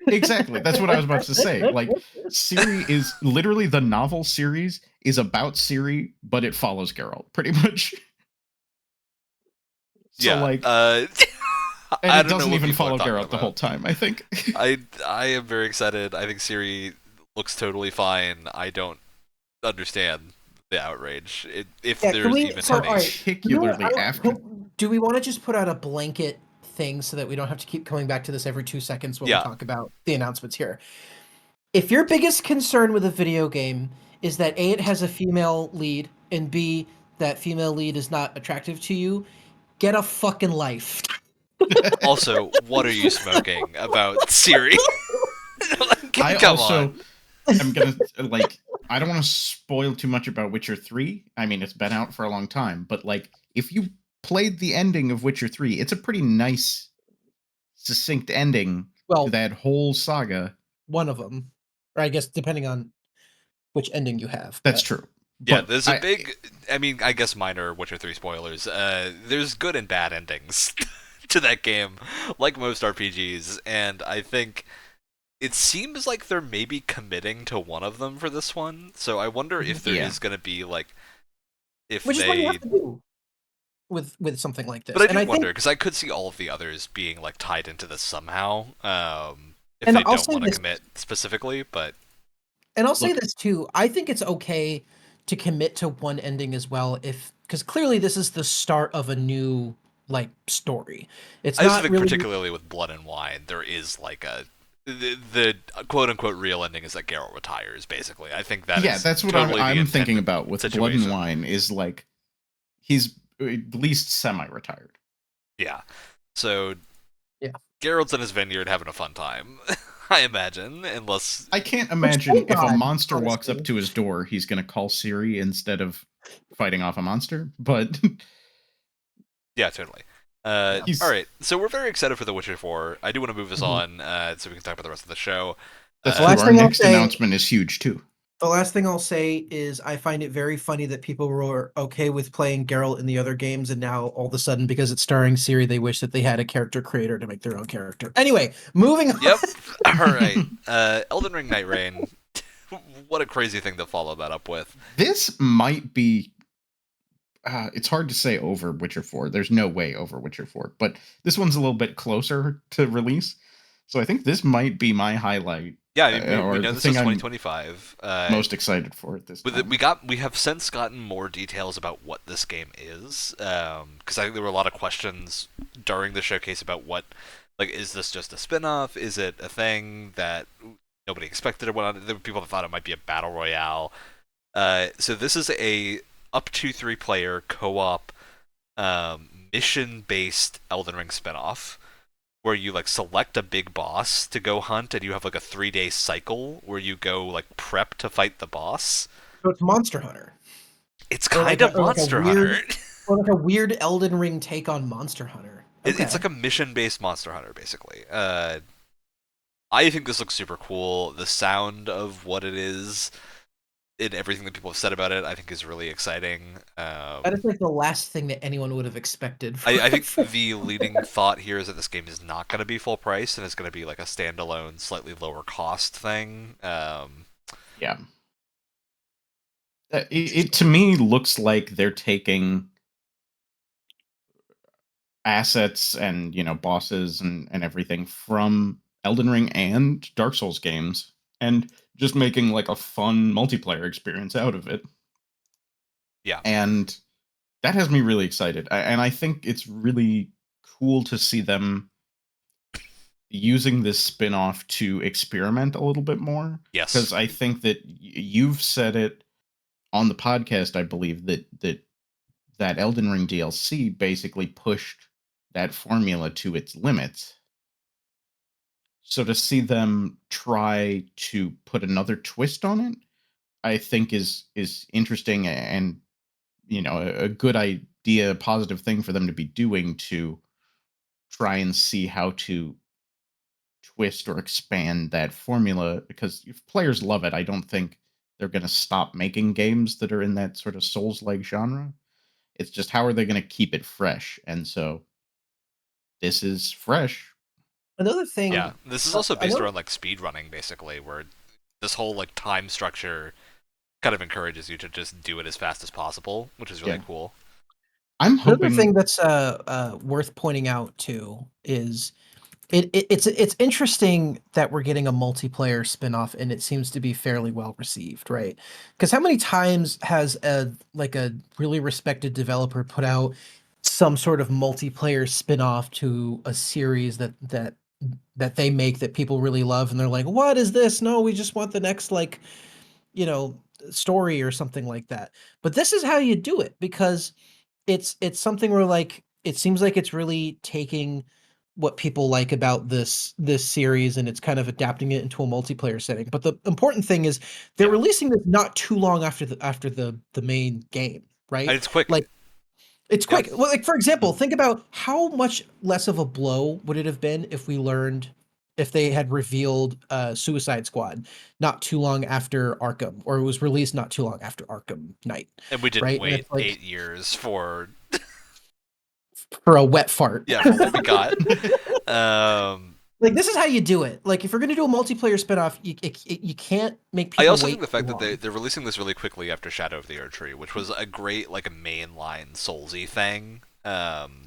Exactly, that's what I was about to say. Like, Ciri is literally the novel series is about Ciri, but it follows Geralt pretty much. So, like, and it doesn't even follow Geralt the whole time, I think. I am very excited. I think Ciri looks totally fine. I don't understand the outrage. If there's even particularly after. Do we want to just put out a blanket thing so that we don't have to keep coming back to this every 2 seconds when we talk about the announcements here? If your biggest concern with a video game is that A, it has a female lead, and B, that female lead is not attractive to you, get a fucking life. Also, what are you smoking about Ciri? I'm gonna I don't want to spoil too much about Witcher 3. I mean, it's been out for a long time, but like, if you played the ending of Witcher 3, it's a pretty nice, succinct ending to that whole saga. One of them, or I guess depending on which ending you have. That's true. Yeah, there's a big, I guess minor Witcher 3 spoilers. There's good and bad endings to that game, like most RPGs, and I think it seems like they're maybe committing to one of them for this one. So I wonder if there is going to be like, which is what you have to do with something like this. But I do wonder because I could see all of the others being like tied into this somehow. If they don't want to commit specifically, but I'll say this too. I think it's okay to commit to one ending as well, because clearly this is the start of a new like story. It's I just not think really particularly with Blood and Wine, there is like the quote unquote real ending is that Geralt retires. Basically, I think that Yeah, is that's what totally the I'm thinking intended about with Blood situation. and Wine. Is like he's at least semi-retired. Yeah. So Yeah. Geralt's in his vineyard having a fun time, I imagine, unless I can't imagine thank if a God, monster walks honestly. up to his door, he's going to call Siri instead of fighting off a monster. But yeah, totally. He's- All right, so we're very excited for The Witcher 4. I do want to move this Mhm. on so we can talk about the rest of the show. that's The true. last Our thing I'll next say- announcement is huge too. The last thing I'll say is I find it very funny that people were okay with playing Geralt in the other games, and now all of a sudden, because it's starring Ciri, they wish that they had a character creator to make their own character. Anyway, moving on. Yep. All right. Elden Ring Night Rain. What a crazy thing to follow that up with. This might be. It's hard to say over Witcher 4. There's no way over Witcher 4, but this one's a little bit closer to release. So I think this might be my highlight. Yeah, I mean, we or know the this is thing I'm 2025. most excited for at this time. We have since gotten more details about what this game is, because I think there were a lot of questions during the showcase about what, like, is this just a spin-off? Is it a thing that nobody expected or whatnot? There were people that thought it might be a battle royale. So this is a up to 3-player co-op mission-based Elden Ring spin-off, where you like select a big boss to go hunt, and you have like a 3-day cycle where you go like prep to fight the boss. So it's Monster Hunter. It's Or like kind of a- or like a Monster weird- Hunter. Or like a weird Elden Ring take on Monster Hunter. Okay. It's like a mission-based Monster Hunter, basically. I think this looks super cool. The sound of what it is and everything that people have said about it, I think is really exciting. That is like the last thing that anyone would have expected. I think the leading thought here is that this game is not going to be full price and it's going to be like a standalone, slightly lower cost thing. Yeah. It to me looks like they're taking assets and bosses and everything from Elden Ring and Dark Souls games and just making like a fun multiplayer experience out of it. Yeah. And that has me really excited. And I think it's really cool to see them using this spin-off to experiment a little bit more. Yes. Because I think that you've said it on the podcast, I believe, that Elden Ring DLC basically pushed that formula to its limits. So to see them try to put another twist on it, I think is interesting and a good idea, a positive thing for them to be doing to try and see how to twist or expand that formula, because if players love it, I don't think they're going to stop making games that are in that sort of Souls-like genre. It's just how are they going to keep it fresh? And so this is fresh. Another thing. Yeah, this is also based another- around like speed running, basically, where this whole like time structure kind of encourages you to just do it as fast as possible, which is really Yeah. cool. I'm Another hoping thing that's worth pointing out too is it's interesting that we're getting a multiplayer spin-off and it seems to be fairly well received, right? Because how many times has a really respected developer put out some sort of multiplayer spin-off to a series that they make that people really love and they're like, what is this? No, we just want the next story or something like that. But this is how you do it, because it's something where like it seems like it's really taking what people like about this series and it's kind of adapting it into a multiplayer setting. But the important thing is they're Yeah. releasing this not too long after the main game, right? And it's quick. Like it's Yep. quick. Well, like for example, think about how much less of a blow would it have been if they had revealed Suicide Squad not too long after Arkham, or it was released not too long after Arkham Knight, And we didn't right? And wait it's like 8 years for for a wet fart. for what we got. Like this is how you do it. Like if you're gonna do a multiplayer spinoff, you can't make people. I also wait think the fact too that long. they're releasing this really quickly after Shadow of the Erdtree, which was a great like a mainline Soulsy thing.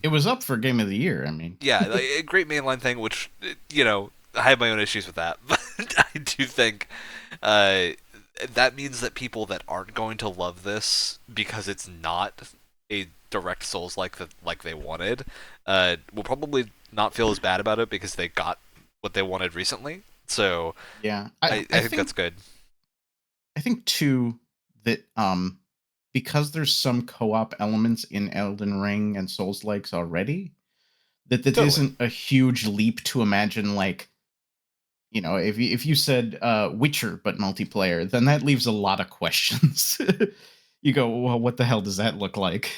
it was up for Game of the Year. I mean, Yeah, like, a great mainline thing, which I have my own issues with that, but I do think that means that people that aren't going to love this because it's not a direct Souls like they wanted, will probably not feel as bad about it because they got what they wanted recently. So Yeah, I think that's good. I think too that because there's some co-op elements in Elden Ring and Souls likes already, that Totally. isn't a huge leap to imagine, like, you know, if you said Witcher but multiplayer, then that leaves a lot of questions. You go, well, what the hell does that look like?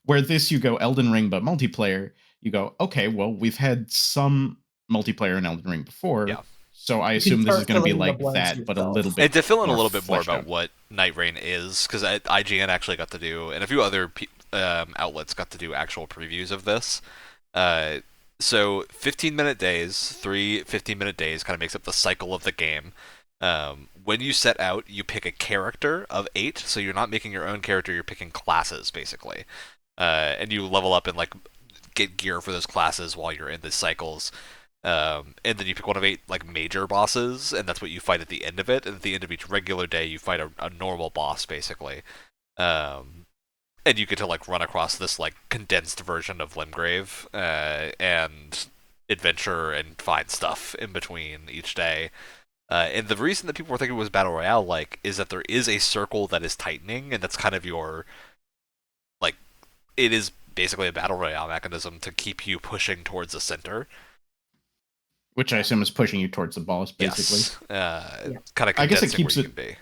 Where this, you go Elden Ring but multiplayer, you go, okay, well, we've had some multiplayer in Elden Ring before, Yeah. so I You can assume this is start going to be filling the like blanks that, but a little yourself. bit And to fill in a more little bit more fleshed about out. what Night Rain is, because IGN actually got to do, and a few other outlets got to do actual previews of this. So 15-minute days, 15-minute days kind of makes up the cycle of the game. When you set out, you pick a character of 8, so you're not making your own character, you're picking classes, basically. And you level up and like get gear for those classes while you're in the cycles. And then you pick one of 8 like major bosses, and that's what you fight at the end of it. And at the end of each regular day, you fight a normal boss, basically. And you get to like run across this like condensed version of Limgrave and adventure and find stuff in between each day. And the reason that people were thinking it was battle royale like is that there is a circle that is tightening, and that's kind of your like it is basically a battle royale mechanism to keep you pushing towards the center. Which I assume is pushing you towards the boss, basically. Yes. Kind of I guess condensing where you can be.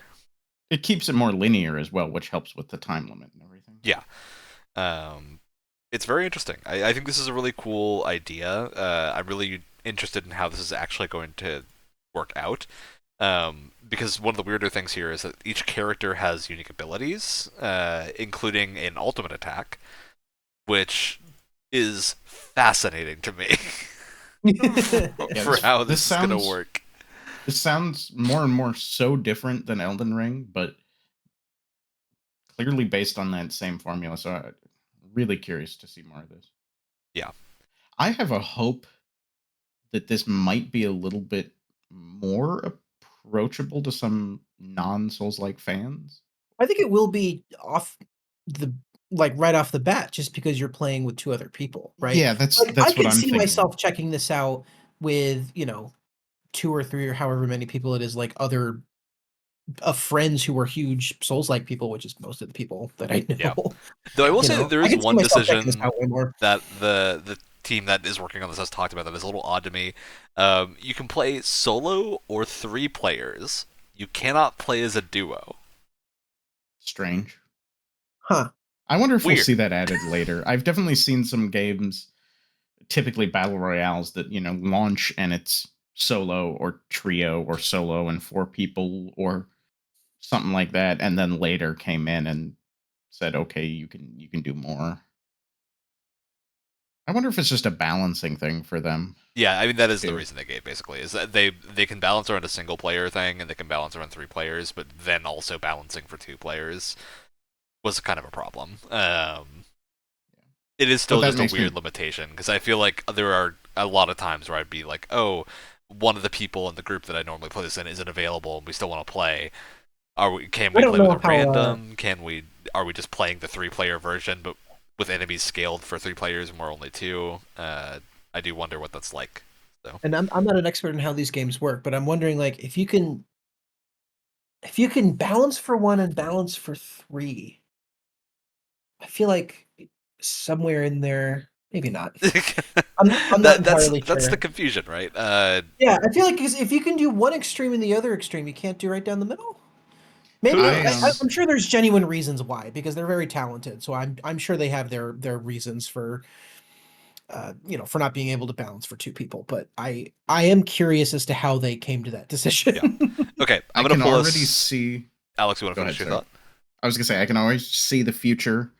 It keeps it more linear as well, which helps with the time limit and everything. Yeah. It's very interesting. I think this is a really cool idea. I'm really interested in how this is actually going to work out. Because one of the weirder things here is that each character has unique abilities, including an ultimate attack, which is fascinating to me for how this is going to work. This sounds more and more so different than Elden Ring, but clearly based on that same formula. So I'm really curious to see more of this. Yeah. I have a hope that this might be a little bit more approachable to some non-Souls-like fans. I think it will be right off the bat, just because you're playing with 2 other people, right? Yeah, that's I what can I'm see thinking. myself checking this out with, 2 or 3 or however many people it is, like other friends who are huge Souls-like people, which is most of the people that I know. Yeah. Though I will say that there is one decision that the team that is working on this has talked about that is a little odd to me. You can play solo or 3 players. You cannot play as a duo. Strange. Huh. I wonder if we'll see that added later. I've definitely seen some games, typically battle royales, that, launch and it's solo or trio or solo and 4 people or something like that, and then later came in and said, okay, you can do more. I wonder if it's just a balancing thing for them. Yeah, I mean that is the reason they gave, basically, is that they can balance around a single player thing and they can balance around 3 players, but then also balancing for 2 players was kind of a problem. It is still just a weird limitation, because I feel like there are a lot of times where I'd be like, oh, one of the people in the group that I normally play this in isn't available and we still want to play. Can we play with a random? Are we just playing the 3-player version but with enemies scaled for 3 players and we're only 2? I do wonder what that's like. So. And I'm not an expert in how these games work, but I'm wondering, like, if you can balance for 1 and balance for 3, I feel like somewhere in there, maybe not. I'm not entirely sure. That's the confusion, right? Yeah, I feel like if you can do one extreme and the other extreme, you can't do right down the middle. Maybe I'm sure there's genuine reasons why, because they're very talented. So I'm sure they have their reasons for for not being able to balance for 2 people. But I am curious as to how they came to that decision. Yeah. Okay, I can already see. Alex, you want to finish your thought? I was gonna say I can always see the future.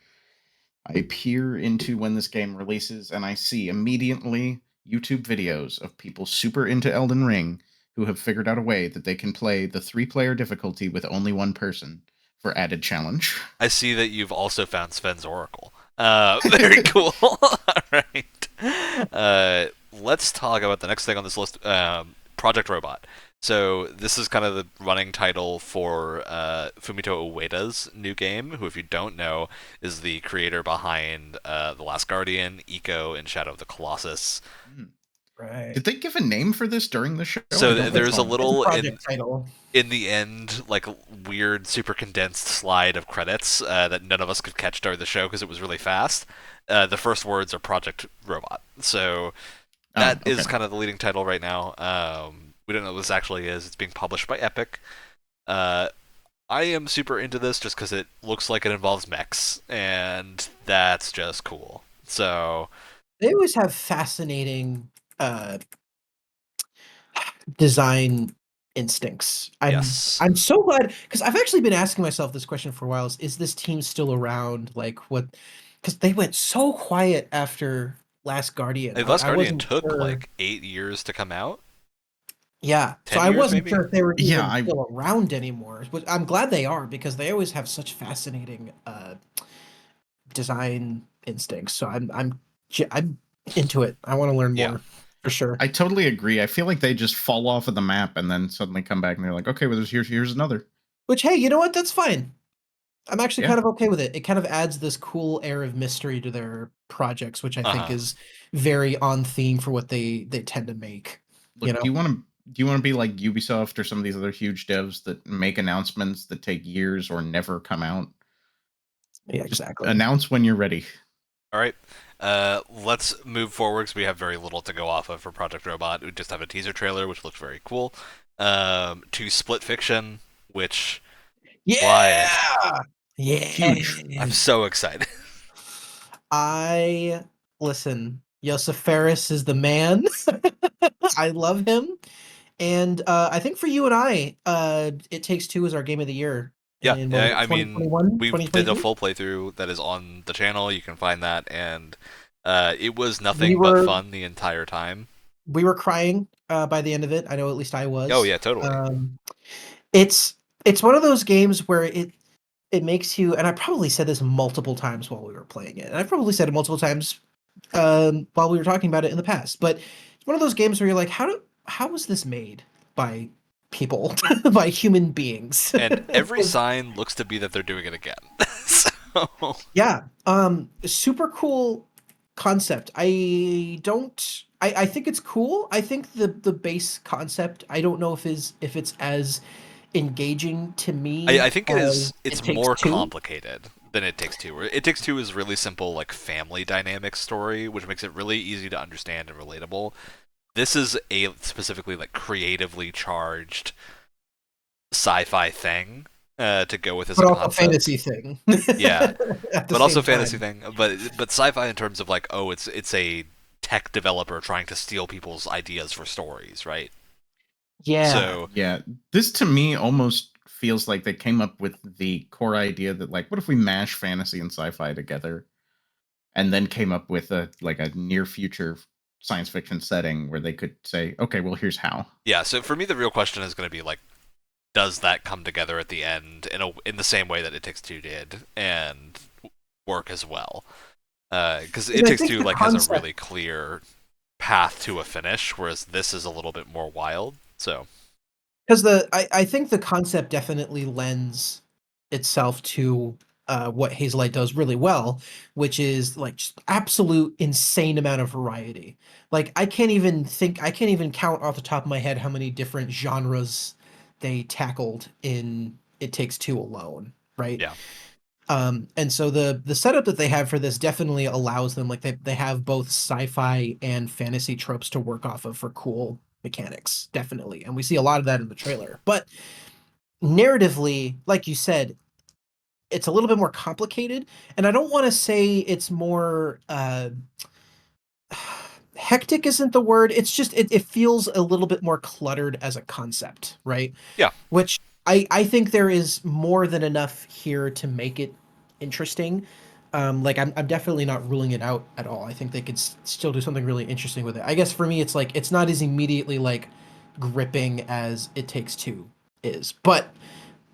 I peer into when this game releases, and I see immediately YouTube videos of people super into Elden Ring who have figured out a way that they can play the 3-player difficulty with only 1 person for added challenge. I see that you've also found Sven's Oracle. Very cool. All right. Let's talk about the next thing on this list, Project Robot. So this is kind of the running title for Fumito Ueda's new game, who, if you don't know, is the creator behind The Last Guardian, Eco, and Shadow of the Colossus. Right. Did they give a name for this during the show? So I don't there's a recall. It's a little project title. in the end, like weird, super condensed slide of credits that none of us could catch during the show because it was really fast. The first words are Project Robot. So that Oh, is okay. kind of the leading title right now. We don't know what this actually is. It's being published by Epic. I am super into this just because it looks like it involves mechs, and that's just cool. So They always have fascinating design instincts. yes, I'm so glad because I've actually been asking myself this question for a while: is this team still around? Like what? Because they went so quiet after Last Guardian. The Last I Guardian wasn't took sure. like 8 years to come out. Yeah, so 10 I years wasn't maybe. sure if they were Yeah, even I still around anymore. But I'm glad they are because they always have such fascinating design instincts. So I'm into it. I want to learn Yeah. more for sure. I totally agree. I feel like they just fall off of the map and then suddenly come back and they're like, okay, well, here's another. Which, hey, you know what? That's fine. I'm actually Yeah. kind of okay with it. It kind of adds this cool air of mystery to their projects, which I think Uh-huh. is very on theme for what they tend to make. You Look, know? do you want to be like Ubisoft or some of these other huge devs that make announcements that take years or never come out? Yeah, Just exactly. announce when you're ready. All right. Let's move forward because we have very little to go off of for Project Robot. We just have a teaser trailer, which looks very cool. To Split Fiction, which Wyatt, Yeah. Yeah. Huge. I'm so excited. I listen. Joseph Ferris is the man. I love him. And I think for you and I, It Takes Two is our game of the year Yeah, in what was it, I mean, 2021, we did a 2022? full playthrough that is on the channel. You can find that, and it was We nothing but were fun the entire time. we were crying by the end of it. I know at least I Oh was. yeah, totally. It's it's one of those games where it makes you, and I probably said this multiple times while we were playing it, and I probably said it multiple times while we were talking about it in the past. But it's one of those games where you're like, how was this made by people, by human beings? And every sign looks to be that they're doing it again. So Yeah, super cool concept. I think it's cool. I think the base concept, I don't know if it's as engaging to me I think it as is. It's It Takes more Two. complicated than It Takes Two. It Takes Two is really simple, like family dynamic story, which makes it really easy to understand and relatable. This is a specifically like creatively charged sci-fi thing to go with as a But also concept. fantasy thing. Yeah, At the but also same fantasy time. thing. But sci-fi in terms of like, oh, it's a tech developer trying to steal people's ideas for stories, right? Yeah. So Yeah. This to me almost feels like they came up with the core idea that like, what if we mash fantasy and sci-fi together? And then came up with a near future science fiction setting where they could say, okay, well, here's how. yeah, so for me the real question is going to be like, does that come together at the end in the same way that It Takes Two did and work as well? Because It And I Takes think Two the like has a concept, really clear path to a finish, whereas this is a little bit more wild. So because I think the concept definitely lends itself to what Hazelight does really well, which is like just absolute insane amount of variety. Like I can't even count off the top of my head how many different genres they tackled in It Takes Two alone, right? yeah, And so the setup that they have for this definitely allows them, like they have both sci-fi and fantasy tropes to work off of for cool mechanics, definitely. And we see a lot of that in the trailer. But narratively, like you said, it's a little bit more complicated. And I don't want to say it's more hectic isn't the word. It's just it feels a little bit more cluttered as a concept, right? yeah, Which I think there is more than enough here to make it interesting. Like I'm definitely not ruling it out at all. I think they could still do something really interesting with it. I guess for me, it's like it's not as immediately like gripping as It Takes Two is, but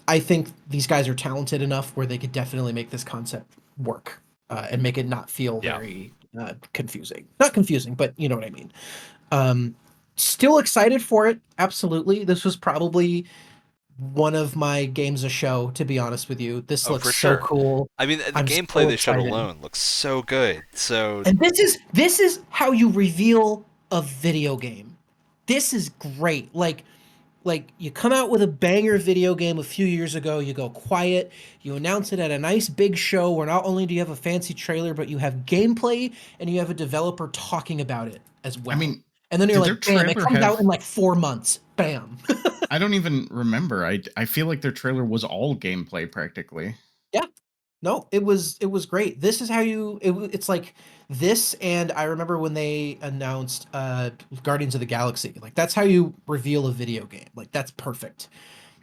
I think these guys are talented enough where they could definitely make this concept work and make it not feel yeah. very confusing. Not confusing, but you know what I mean. Um, Still excited for it. Absolutely. This was probably one of my games a show, to be honest with you. This Oh, looks for so sure. cool. I mean, the I'm gameplay so they showed excited. alone looks so good. So And this is how you reveal a video game. This is great. Like you come out with a banger video game a few years ago, you go quiet, you announce it at a nice big show where not only do you have a fancy trailer, but you have gameplay and you have a developer talking about it as well. I mean, and then you're did their like, bam, it trailer comes out have? in like 4 months. Bam. I don't even remember. I feel like their trailer was all gameplay practically. Yeah. No, it was great. This is how it's like this, and I remember when they announced Guardians of the Galaxy. Like that's how you reveal a video game. Like that's perfect.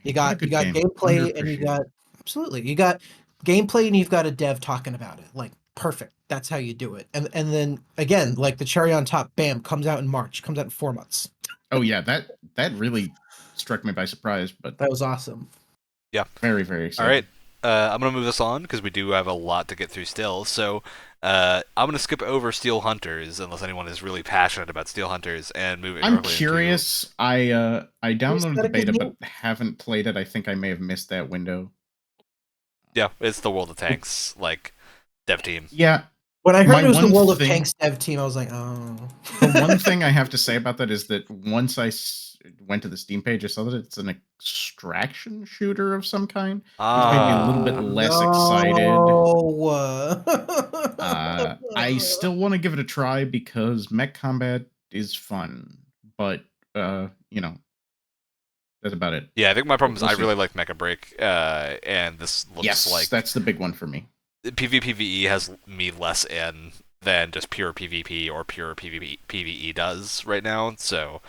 You What a got good game. gameplay and you Underappreciated. got absolutely. You got gameplay and you've got a dev talking about it. Like perfect. That's how you do it. And then again, like the cherry on top, bam, comes out in March. Comes out in 4 months. Oh yeah, that really struck me by surprise, but That was awesome. yeah. very, very All excited. right. I'm going to move this on because we do have a lot to get through still. So I'm going to skip over Steel Hunters unless anyone is really passionate about Steel Hunters and move it I'm directly curious. I downloaded that the a good beta, game? but haven't played it. I think I may have missed that window. Yeah, it's the World of Tanks, like, dev team. Yeah. When I heard My it was the one World of thing- Tanks dev team, I was like, oh. The one thing I have to say about that is that once I went to the Steam page, I saw that it's an extraction shooter of some kind, which made me a little bit less excited. I still want to give it a try because mech combat is fun, but you know, that's about it. Yeah, I think my problem is We'll I see. really like Mecha Break, and this looks Yes, like that's the big one for me. PvPvE has me less in than just pure PvP or pure PvE does right now. So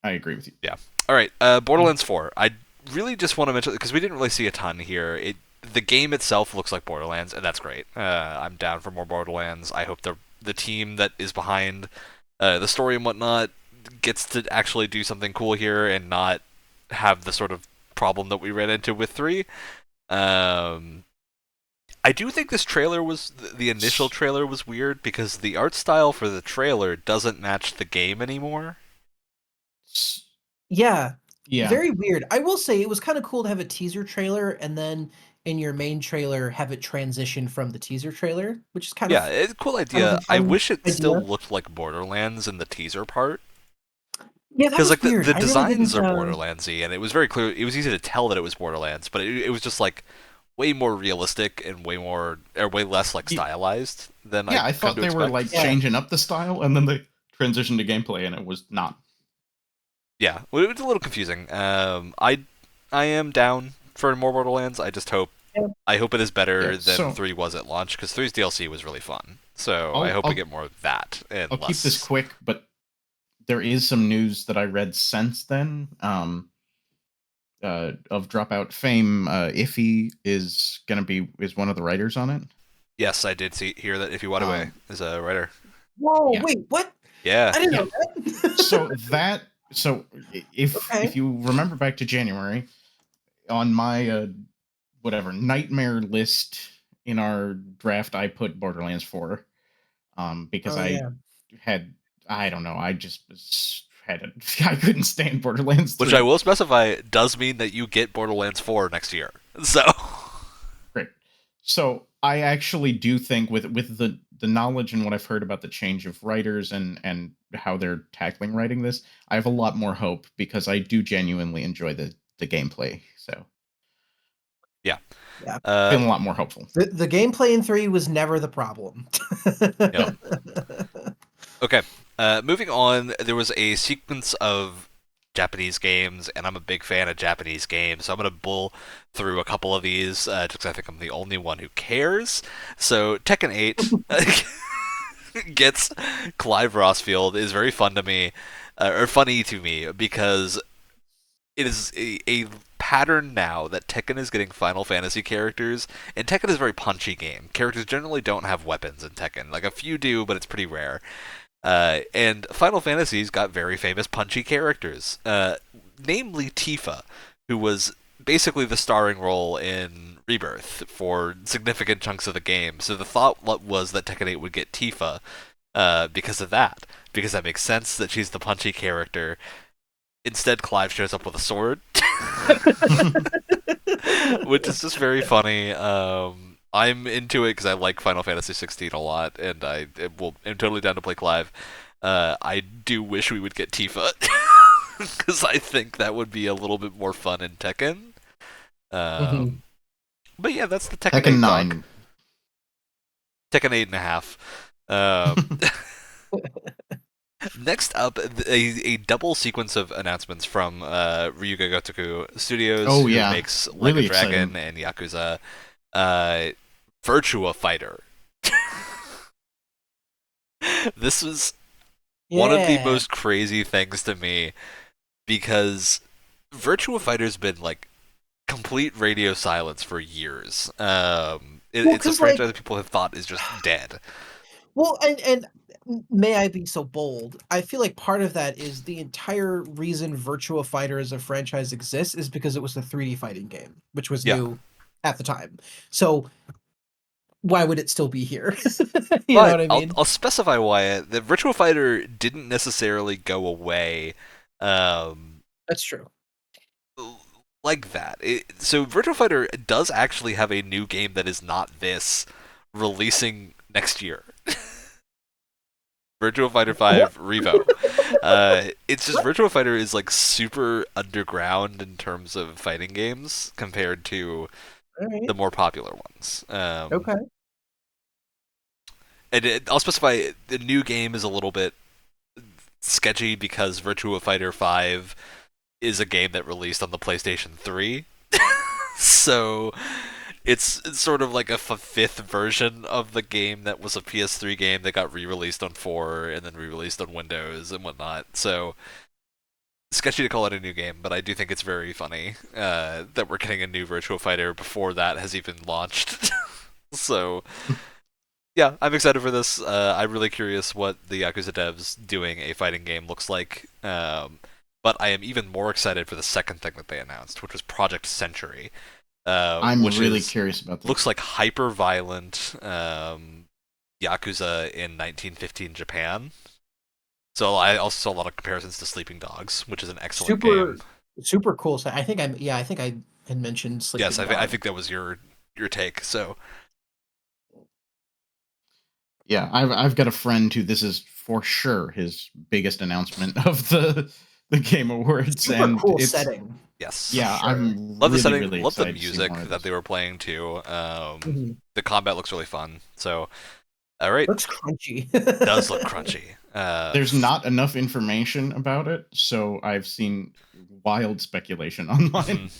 I agree with you. yeah. All right, Borderlands 4. I really just want to mention because we didn't really see a ton here. The game itself looks like Borderlands, and that's great. I'm down for more Borderlands. I hope the team that is behind the story and whatnot gets to actually do something cool here and not have the sort of problem that we ran into with 3. I do think this trailer was the initial trailer was weird because the art style for the trailer doesn't match the game anymore. Yeah. Yeah. Very weird. I will say it was kind of cool to have a teaser trailer and then in your main trailer have it transition from the teaser trailer, which is kind Yeah, of it's a cool kind of idea. a I fun wish it still idea. looked like Borderlands in the teaser part. Yeah, that Because was like weird. the I really designs didn't, are Borderlandsy, and it was very clear. It was easy to tell that it was Borderlands, but it was just like way more realistic and way less like Yeah. stylized than Yeah, I I've come thought to they were expect. like Yeah. changing up the style, and then they transitioned to gameplay, and it was not. Yeah, well, it was a little confusing. I am down for more Borderlands. I just hope Yeah. I hope it is better Yeah, than so- 3 was at launch because 3's DLC was really fun. So I hope we get more of that. And I'll less... keep this quick, but there is some news that I read since then. Of Dropout fame, Iffy is one of the writers on it. Yes, I did hear that Iffy Wadaway is a writer. Whoa, Yeah. wait, what? Yeah. I didn't know that. So if you remember back to January, on my nightmare list in our draft, I put Borderlands 4 because I don't know, I couldn't stand Borderlands 3. Which I will specify does mean that you get Borderlands 4 next year. So Great. So I actually do think with the knowledge and what I've heard about the change of writers and how they're tackling writing this, I have a lot more hope because I do genuinely enjoy the gameplay. So yeah. feeling a lot more hopeful. The gameplay in 3 was never the problem. Yep. Okay. Moving on, there was a sequence of Japanese games, and I'm a big fan of Japanese games, so I'm going to bull through a couple of these, just because I think I'm the only one who cares. So, Tekken 8 gets Clive Rossfield, is very fun to me, or funny to me, because it is a pattern now that Tekken is getting Final Fantasy characters, and Tekken is a very punchy game. Characters generally don't have weapons in Tekken. Like, a few do, but it's pretty rare. And Final Fantasy's got very famous punchy characters, namely Tifa, who was basically the starring role in Rebirth for significant chunks of the game. So the thought was that Tekken 8 would get Tifa, because of that. Because that makes sense that she's the punchy character. Instead, Clive shows up with a sword, which is just very funny. I'm into it because I like Final Fantasy 16 a lot, and I'm totally down to play Clive. I do wish we would get Tifa, because I think that would be a little bit more fun in Tekken. But yeah, that's the Tekken 8 9. talk. Tekken 8.5. Next up, a double sequence of announcements from Ryuga Gotoku Studios, who makes Like really a Dragon exciting. and Yakuza. Virtua Fighter. This was one of the most crazy things to me, because Virtua Fighter's been like complete radio silence for years. It's a franchise that people have thought is just dead. Well, and may I be so bold? I feel like part of that is the entire reason Virtua Fighter as a franchise exists is because it was a 3D fighting game, which was new at the time. So why would it still be here? You know what I mean? I'll specify why. The Virtua Fighter didn't necessarily go away. That's true. Like that. So Virtua Fighter does actually have a new game that is not this, releasing next year. Virtua Fighter 5 Revo. It's just Virtua Fighter is like super underground in terms of fighting games compared to the more popular ones. Okay. And I'll specify the new game is a little bit sketchy because Virtua Fighter 5 is a game that released on the PlayStation 3. So it's sort of like a fifth version of the game that was a PS3 game that got re-released on 4 and then re-released on Windows and whatnot. So sketchy to call it a new game, but I do think it's very funny that we're getting a new Virtua Fighter before that has even launched. So yeah, I'm excited for this. I'm really curious what the Yakuza devs doing a fighting game looks like. But I am even more excited for the second thing that they announced, which was Project Century. I'm really curious about this. Looks like hyper-violent Yakuza in 1915 Japan. So I also saw a lot of comparisons to Sleeping Dogs, which is an excellent game. Super cool. So I think I had mentioned Sleeping Dogs. Yes, I think that was your take. So yeah, I've got a friend who this is for sure his biggest announcement of the Game Awards. Super cool setting. Yes. Yeah, sure. I'm love really, the setting. really love the excited music to see that they were playing too. The combat looks really fun. So, all right. Looks crunchy. Does look crunchy. There's not enough information about it, so I've seen wild speculation online.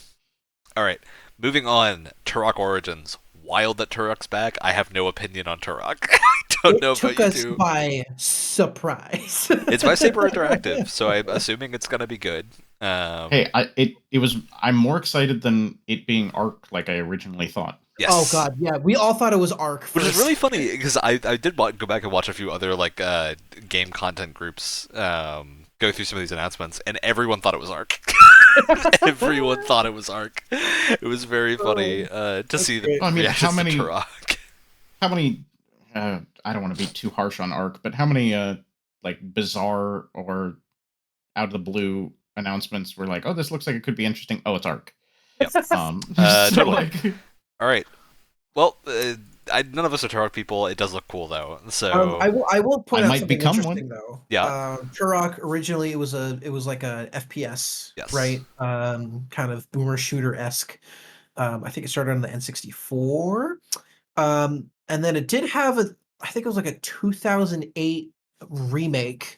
All right, moving on. Turok Origins. Wild that Turok's back. I have no opinion on Turok. I don't know about you two. It took us by surprise. It's by Saber Interactive, so I'm assuming it's gonna be good. Hey, I'm more excited than it being Arc like I originally thought. Yes. Oh god, yeah, we all thought it was Arc first. Which is really funny because I did go back and watch a few other like game content groups go through some of these announcements, and everyone thought it was Arc. Everyone thought it was Arc. It was very funny to see the reactions to Turok. How many? I don't want to be too harsh on Arc, but how many like bizarre or out of the blue announcements were like, "Oh, this looks like it could be interesting." Oh, it's Arc. Yep. Totally. All right. Well, none of us are Turok people. It does look cool though. So I will point out something interesting one. though. Yeah. Turok originally it was like a FPS, yes. right? Kind of boomer shooter-esque. I think it started on the N64. And then it did have I think it was like a 2008 remake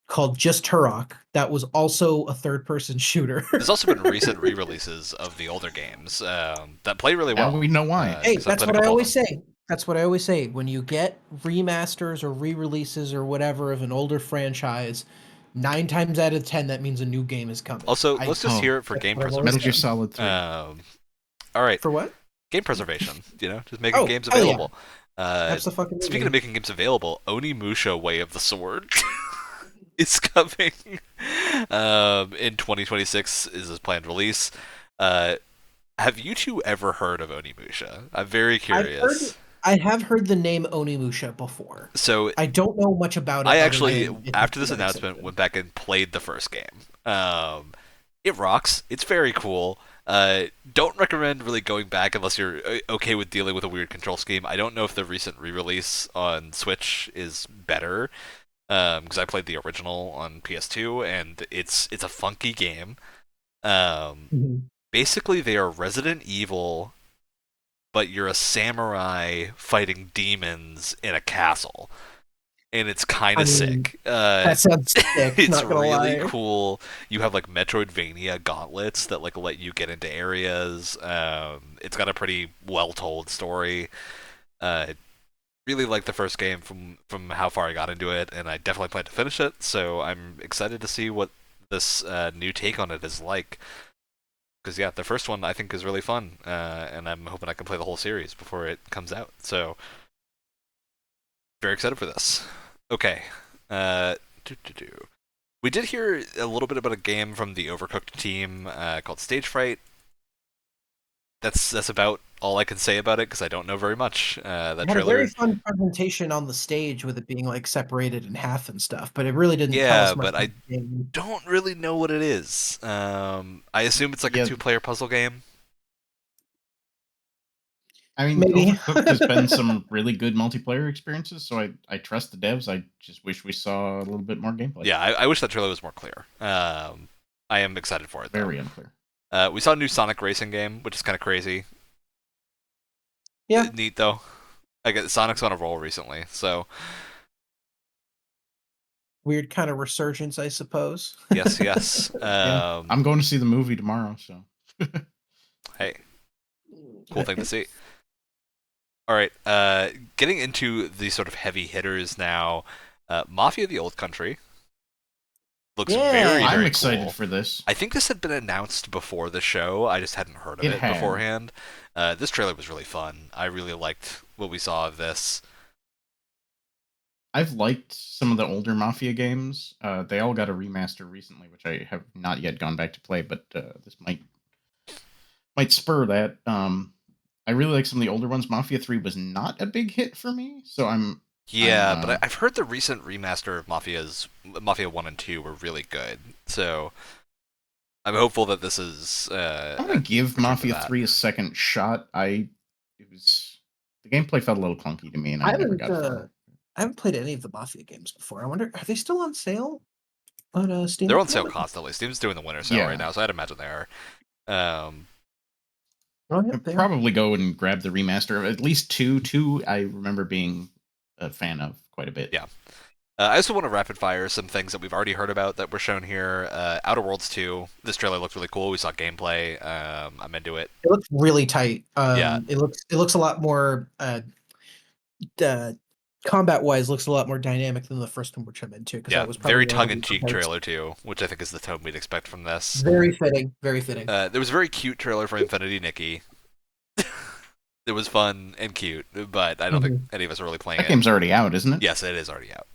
called Just Turok that was also a third-person shooter. There's also been recent re-releases of the older games that play really well. And we know why. Hey, that's what I always say. That's what I always say. When you get remasters or re-releases or whatever of an older franchise, 9 times out of 10 that means a new game is coming. Also, let's just hear it for game preservation. Metal Gear Solid 3. All right. For what? Game preservation. Just making games available. Yeah. Speaking of making games available, Onimusha Way of the Sword is coming in 2026 is his planned release. Have you two ever heard of Onimusha? I'm very curious. I have heard the name Onimusha before. So I don't know much about it. I other actually, than it after this looks nice announcement, and went back and played the first game. It rocks. It's very cool. Don't recommend really going back unless you're okay with dealing with a weird control scheme. I don't know if the recent re-release on Switch is better, because I played the original on PS2, and it's a funky game. Mhm. Basically, they are Resident Evil, but you're a samurai fighting demons in a castle, and it's kind I of mean, sick. that sounds sick. It's Not gonna really lie. cool. You have like Metroidvania gauntlets that like let you get into areas. It's got a pretty well told story. Uh, really liked the first game from how far I got into it, and I definitely plan to finish it. So I'm excited to see what this new take on it is like. Because yeah, the first one I think is really fun, and I'm hoping I can play the whole series before it comes out. So very excited for this. Okay. Uh, We did hear a little bit about a game from the Overcooked team called Stage Fright. That's about all I can say about it because I don't know very much. That It had a very trailer, fun presentation on the stage with it being like separated in half and stuff, but it really didn't tell yeah, us much but about I the game. don't really know what it is. I assume it's like a Yeah, two-player puzzle game. I mean, Maybe. Overcooked has been some really good multiplayer experiences, so I trust the devs. I just wish we saw a little bit more gameplay. Yeah, I wish that trailer was more clear. I am excited for it though. Very unclear. We saw a new Sonic racing game, which is kind of crazy. Yeah. Neat though. I guess Sonic's on a roll recently, so Weird kind of resurgence, I suppose. yes, yes. Yeah, I'm going to see the movie tomorrow, so Hey, cool thing to see. All right, getting into the sort of heavy hitters now. Mafia: The Old Country looks Yeah. very, I'm very excited cool. for this. I think this had been announced before the show. I just hadn't heard of It it had. beforehand. This trailer was really fun. I really liked what we saw of this. I've liked some of the older Mafia games. They all got a remaster recently, which I have not yet gone back to play, but this might spur that. I really like some of the older ones. Mafia 3 was not a big hit for me, so I'm Yeah, but I've heard the recent remaster of Mafia 1 and 2 were really good. So I'm hopeful that this is. I'm gonna give Mafia 3 a second shot. The gameplay felt a little clunky to me, and I never got far. I haven't played any of the Mafia games before. I wonder, are they still on sale on Steam? They're at on the sale moment? constantly. Steam's doing the winter sale right now, so I'd imagine they are. Oh, yeah, I'd they are. probably go and grab the remaster of at least 2. 2 I remember being a fan of quite a bit. Yeah. I also want to rapid fire some things that we've already heard about that were shown here. Outer Worlds 2. This trailer looked really cool. We saw gameplay. I'm into it. It looks really tight. Yeah. It looks a lot more combat wise looks a lot more dynamic than the first one, which I'm into. Yeah, that was probably very one of the tongue-in-cheek parts. trailer too, which I think is the tone we'd expect from this. Very fitting. Very fitting. There was a very cute trailer for Infinity Nikki. It was fun and cute, but I don't think any of us are really playing That game's already out, isn't it? Yes, it is already out.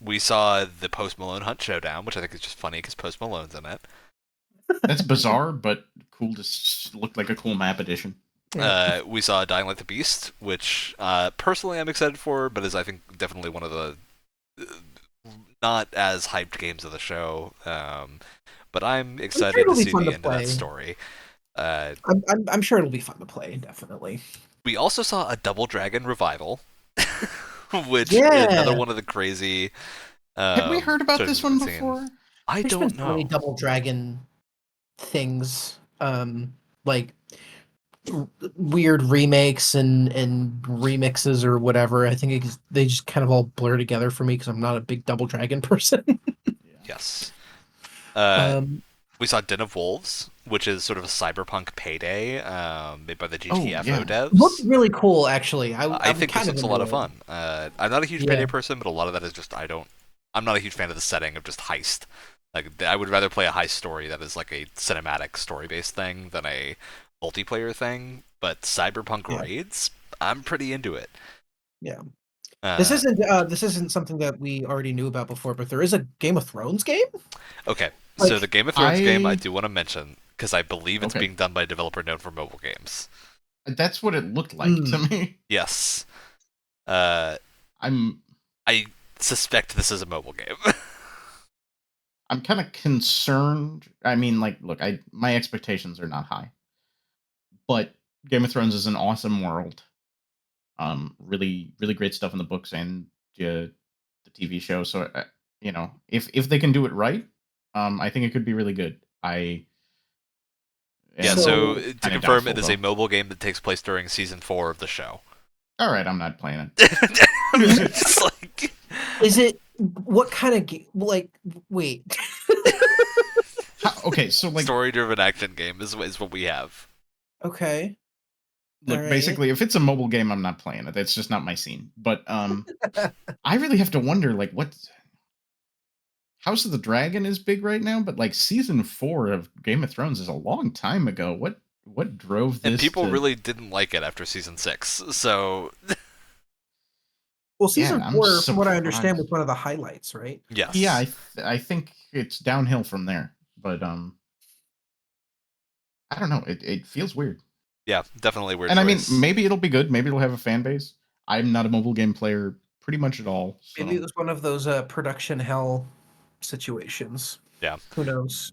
We saw the Post Malone Hunt Showdown, which I think is just funny because Post Malone's in it. That's bizarre, but cool to look like a cool map edition. We saw Dying Like the Beast, which personally I'm excited for, but is I think definitely one of the not as hyped games of the show. But I'm excited to see the end of that story. I'm sure it'll be fun to play, definitely. We also saw a Double Dragon revival, which is another one of the crazy. Have we heard about this one before? I don't know. So many Double Dragon things, like weird remakes and remixes or whatever. I think they just kind of all blur together for me because I'm not a big Double Dragon person. Yes. We saw Den of Wolves, which is sort of a cyberpunk payday made by the GTFO devs. Looks really cool, actually. I think this looks a lot of fun. I'm not a huge payday person, but a lot of that is just I'm not a huge fan of the setting of just heist. Like I would rather play a heist story that is like a cinematic story-based thing than a multiplayer thing. But cyberpunk raids, I'm pretty into it. Yeah. This isn't something that we already knew about before, but there is a Game of Thrones game. Okay. So the Game of Thrones game I do want to mention, because I believe it's being done by a developer known for mobile games. That's what it looked like to me. Yes. I suspect this is a mobile game. I'm kind of concerned. I mean, like, look, my expectations are not high, but Game of Thrones is an awesome world. Really, really great stuff in the books and the TV show. So, if they can do it right, I think it could be really good. Yeah, am so to kinda confirm, doubtful, it is though. a mobile game that takes place during season 4 of the show. All right, I'm not playing it. Just like, Is it what kind of game? Like, wait. Okay, so like story-driven action game is what we have. Okay. Look, Alright. basically, if it's a mobile game, I'm not playing it. That's just not my scene. But I really have to wonder, like, what House of the Dragon is big right now, but like season 4 of Game of Thrones is a long time ago. What drove this? And people really didn't like it after season 6, so Well, season I'm 4, from what I understand, surprised. was one of the highlights, right? yes. Yeah, I think it's downhill from there. But I don't know. It feels weird. Yeah, definitely weird And choice. I mean, maybe it'll be good. Maybe it'll have a fan base. I'm not a mobile game player pretty much at all. So. Maybe it was one of those production hell situations. Yeah. Who knows?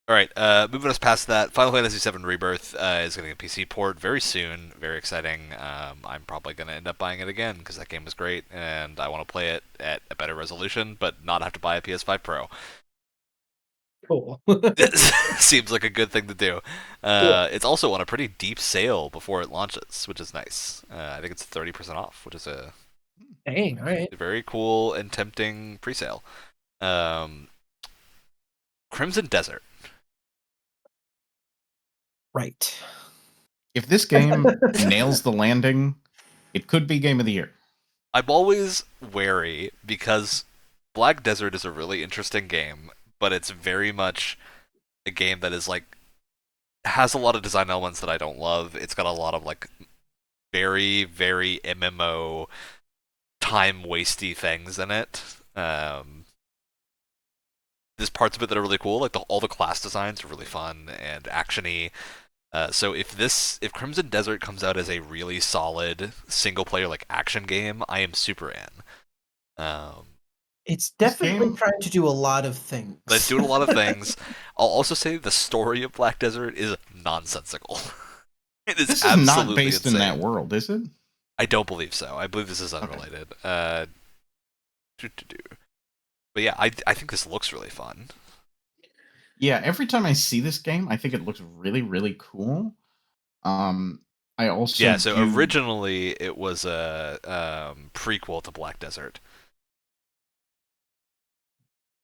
All right, moving us past that, Final Fantasy VII Rebirth is getting a PC port very soon. Very exciting. I'm probably going to end up buying it again because that game was great, and I want to play it at a better resolution, but not have to buy a PS5 Pro. Cool. Seems like a good thing to do. It's also on a pretty deep sale before it launches, which is nice. I think it's 30% off, which is a Dang, all right. very cool and tempting pre-sale. Crimson Desert. Right. If this game nails the landing, it could be game of the year. I'm always wary because Black Desert is a really interesting game, but it's very much a game that is like has a lot of design elements that I don't love. It's got a lot of like very, very MMO time wasty things in it. There's parts of it that are really cool, like all the class designs are really fun and actiony. So if Crimson Desert comes out as a really solid single player like action game, I am super in. It's definitely trying to do a lot of things. It's doing a lot of things. I'll also say the story of Black Desert is nonsensical. This is not based in that world, is it? I don't believe so. I believe this is unrelated. Okay. But yeah, I think this looks really fun. Yeah, every time I see this game, I think it looks really, really cool. I also originally it was a prequel to Black Desert.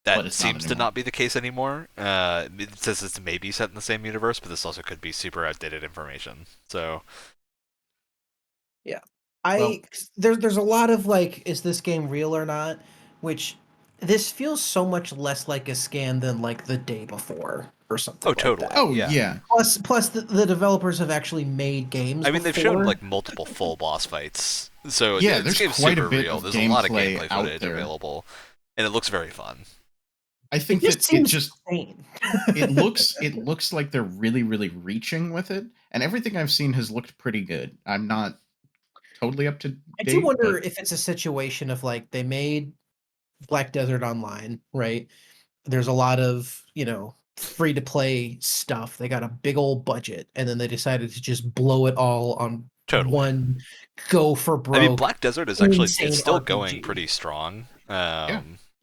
That seems to not be the case anymore. It says it's maybe set in the same universe, but this also could be super outdated information. So, yeah, there's a lot of like, is this game real or not? Which this feels so much less like a scan than like the day before or something. Oh, totally. Like that. Oh, yeah. Plus the developers have actually made games. I mean, they've shown like multiple full boss fights. So yeah, this game's quite super a bit real. Of there's a lot of gameplay gameplay footage available, and it looks very fun. I think that it looks like they're really, really reaching with it, and everything I've seen has looked pretty good. I'm not totally up to date. I do wonder if it's a situation of like they made Black Desert Online, right? There's a lot of, free to play stuff. They got a big old budget, and then they decided to just blow it all on one go for broke. I mean, Black Desert is actually it's still going pretty strong.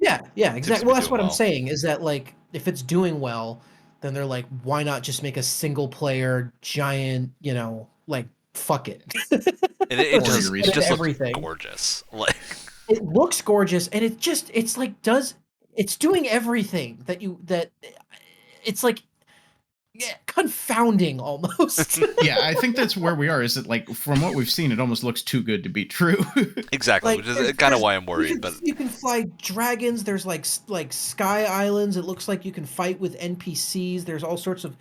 Yeah, exactly. Well, that's what I'm saying is that like if it's doing well, then they're like, why not just make a single player giant, like fuck it. And it just looks gorgeous. Like it looks gorgeous, and it's doing everything that it's like confounding almost. Yeah, I think that's where we are. Is it like from what we've seen, it almost looks too good to be true. Exactly, which is kind of why I'm worried. But you can fly dragons. There's like sky islands. It looks like you can fight with NPCs. There's all sorts of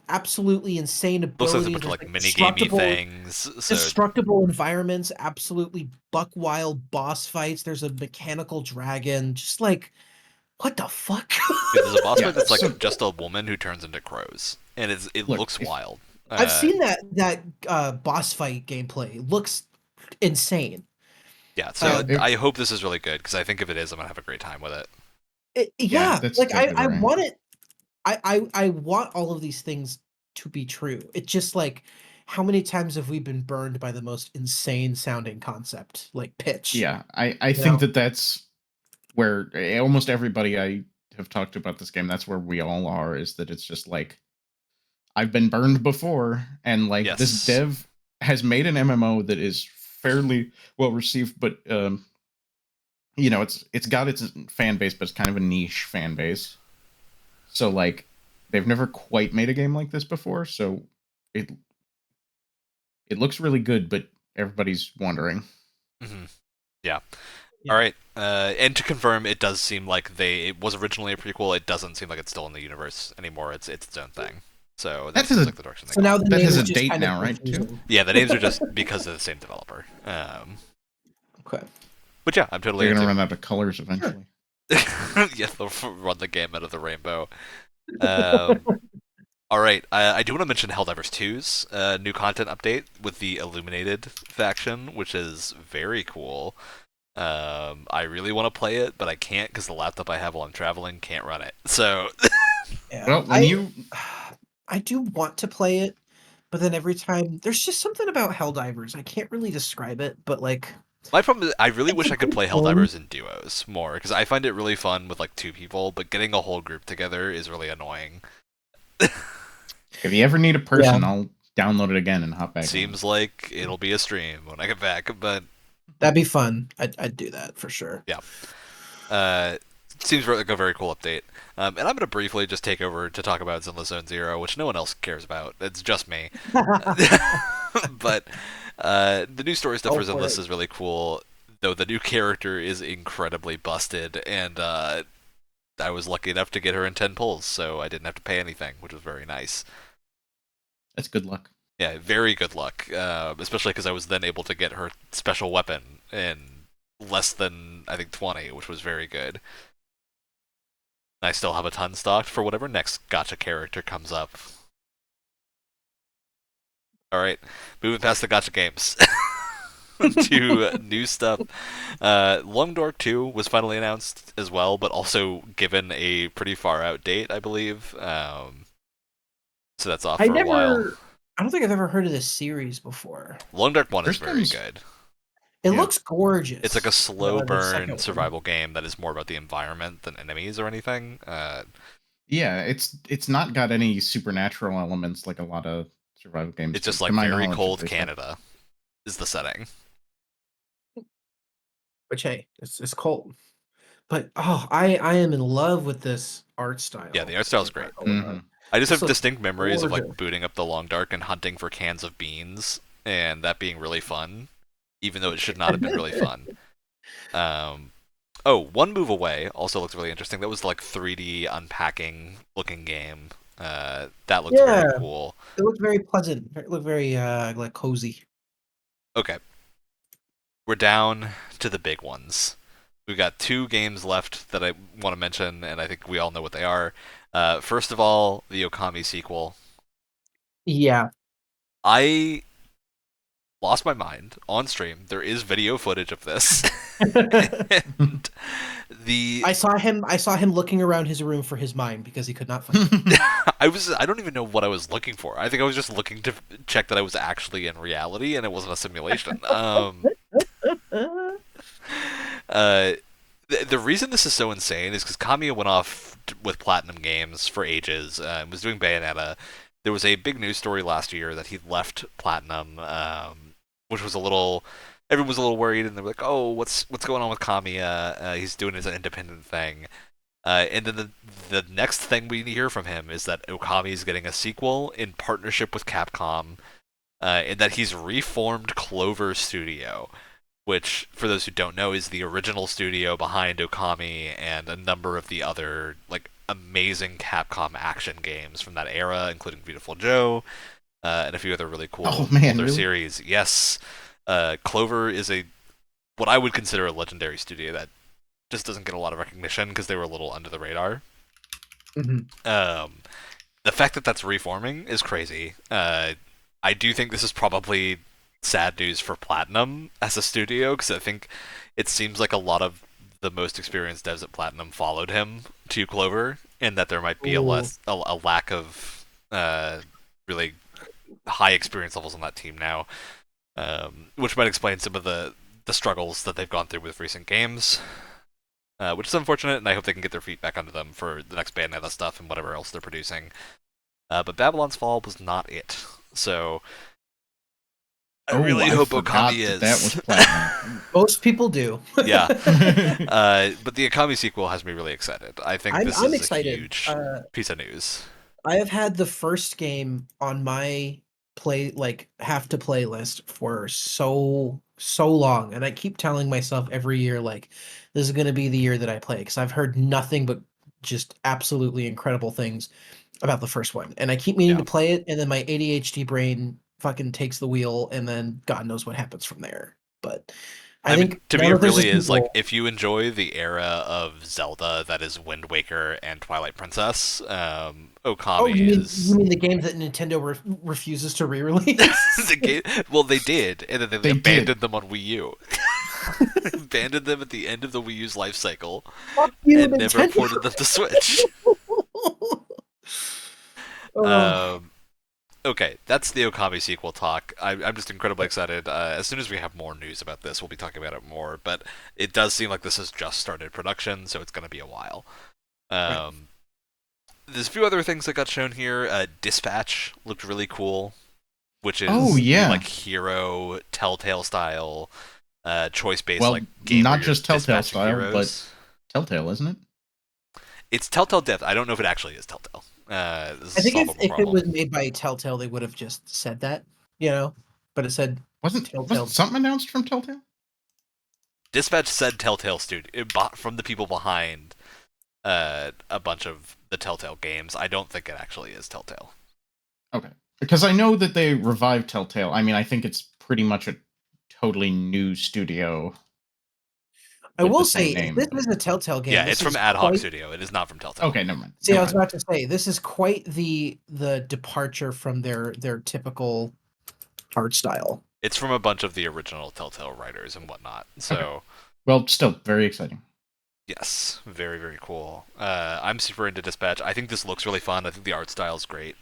absolutely insane abilities. Looks like a bunch of like mini-gamey things. Destructible environments. Absolutely buck wild boss fights. There's a mechanical dragon. Just like, what the fuck? There's a boss fight that's like just a woman who turns into crows, and it looks wild. I've seen that boss fight gameplay. Looks insane. Yeah, so Yeah, I hope this is really good, because I think if it is, I'm gonna have a great time with it. Yeah, Yeah, that's like definitely I the range. want it. I want all of these things to be true. It's just like, how many times have we been burned by the most insane sounding concept, like pitch? Yeah, I You think know? that's where almost everybody I have talked about this game, that's where we all are, is that it's just like, I've been burned before, and like this Yes. dev has made an MMO that is fairly well received, but it's got its fan base, but it's kind of a niche fan base. So like, they've never quite made a game like this before, so it looks really good, but everybody's wondering. Mm-hmm. Yeah. Yeah. All right. And to confirm, it does seem like it was originally a prequel. It doesn't seem like it's still in the universe anymore. It's its own thing. So that seems like the direction they So go. now the That name has is a just date kind of now, right, too? confusing. Yeah, the names are just because of the same developer. Okay. But yeah, I'm totally They're gonna into. run out of colors eventually. Yeah, they'll run the gamut of the rainbow. All right, I do want to mention Helldivers 2's new content update with the Illuminated faction, which is very cool. I really want to play it, but I can't because the laptop I have while I'm traveling can't run it. So Yeah. Well, when I do want to play it, but then every time there's just something about Helldivers. I can't really describe it, but like, my problem is I really it's wish a I could good play game. Helldivers in duos more, because I find it really fun with like two people, but getting a whole group together is really annoying. if you ever need a person, I'll download it again and hop back. Seems like it'll be a stream when I get back, but That'd be fun. I'd do that for sure. yeah. Seems like a very cool update. And I'm going to briefly just take over to talk about Zenless Zone Zero, which no one else cares about. It's just me. But the new story stuff for Zenless is really cool, though the new character is incredibly busted, and I was lucky enough to get her in 10 pulls, so I didn't have to pay anything, which was very nice. That's good luck. Yeah, very good luck, especially because I was then able to get her special weapon in less than, I think, 20, which was very good. I still have a ton stocked for whatever next gacha character comes up. Alright, moving past the gacha games to new stuff. Long Dark 2 was finally announced as well, but also given a pretty far out date, I believe. So that's off for a while. I don't think I've ever heard of this series before. Long Dark 1 is First very one's- good. It Yeah. looks gorgeous. It's like a slow The second burn one. survival game that is more about the environment than enemies or anything. Yeah, it's not got any supernatural elements like a lot of survival games. It's just to like my very knowledge, cold at least. Canada is the setting. Which, hey, it's cold. But I am in love with this art style. Yeah, the art style's great. Mhm. I just This have looks distinct memories of like gorgeous. booting up the Long Dark and hunting for cans of beans, and that being really fun, even though it should not have been really fun. One Move Away also looks really interesting. That was like 3D unpacking looking game. That looks very cool. It looked very pleasant. It looked very like cozy. Okay. We're down to the big ones. We've got 2 games left that I want to mention, and I think we all know what they are. First of all, the Okami sequel. Yeah. I lost my mind on stream. There is video footage of this. And I saw him looking around his room for his mind because he could not find it. I don't even know what I was looking for. I think I was just looking to check that I was actually in reality and it wasn't a simulation. The reason this is so insane is because Kamiya went off with Platinum Games for ages and was doing Bayonetta. There was a big news story last year that he left Platinum, which was everyone was a little worried, and they were like, "Oh, what's going on with Kamiya? He's doing his independent thing." And then the next thing we hear from him is that Okami is getting a sequel in partnership with Capcom, and that he's reformed Clover Studio, which, for those who don't know, is the original studio behind Okami and a number of the other like amazing Capcom action games from that era, including Beautiful Joe, and a few other really cool older series. Yes, Clover is what I would consider a legendary studio that just doesn't get a lot of recognition because they were a little under the radar. Mm-hmm. the fact that that's reforming is crazy. I do think this is probably sad news for Platinum as a studio, because I think it seems like a lot of the most experienced devs at Platinum followed him to Clover, and that there might be Ooh. a lack of really high experience levels on that team now, which might explain some of the struggles that they've gone through with recent games. Which is unfortunate, and I hope they can get their feet back under them for the next Bayonetta stuff and whatever else they're producing. But Babylon's Fall was not it, so I Oh, really I hope forgot Okami is. that was Platinum. Most people do. Yeah. But the Okami sequel has me really excited. I think this I'm is a excited. huge piece of news. I have had the first game on my have to play list for so long, and I keep telling myself every year like this is going to be the year that I play, because I've heard nothing but just absolutely incredible things about the first one, and I keep meaning Yeah. to play it, and then my ADHD brain fucking takes the wheel, and then God knows what happens from there. But I I mean, think to me, now it that there's a really is like sequel, if you enjoy the era of Zelda that is Wind Waker and Twilight Princess, oh, Okami you is mean the games that Nintendo refuses to re-release? the game. Well, they did, and then they They did. abandoned them on Wii U. Abandoned them at the end of the Wii U's life cycle, Fuck you, and never Nintendo. ported them to Switch. Oh, Um, okay, that's the Okami sequel talk. I'm just incredibly excited. As soon as we have more news about this, we'll be talking about it more. But it does seem like this has just started production, so it's going to be a while. right. There's a few other things that got shown here. Dispatch looked really cool, which is Oh, yeah. like hero Telltale style, choice based Well, like game where not you're just Telltale dispatching style, heroes. but Telltale, isn't it? It's Telltale Death. I don't know if it actually is Telltale. This I is a think solvable if it problem. was made by Telltale, they would have just said that, you know. But it said Wasn't Telltale. something announced from Telltale? Dispatch said Telltale Studio from the people behind a bunch of the Telltale games. I don't think it actually is Telltale. Okay. Because I know that they revived Telltale. I mean, I think it's pretty much a totally new studio I with will the say, same if name. this is a Telltale game, Yeah, this it's from is Ad Hoc quite. Studio. It is not from Telltale. Okay, never mind. See, I Never was mind. about to say this is quite the departure from their typical art style. It's from a bunch of the original Telltale writers and whatnot. So, Okay. Well, still very exciting. yes, very, very cool. I'm super into Dispatch. I think this looks really fun. I think the art style is great.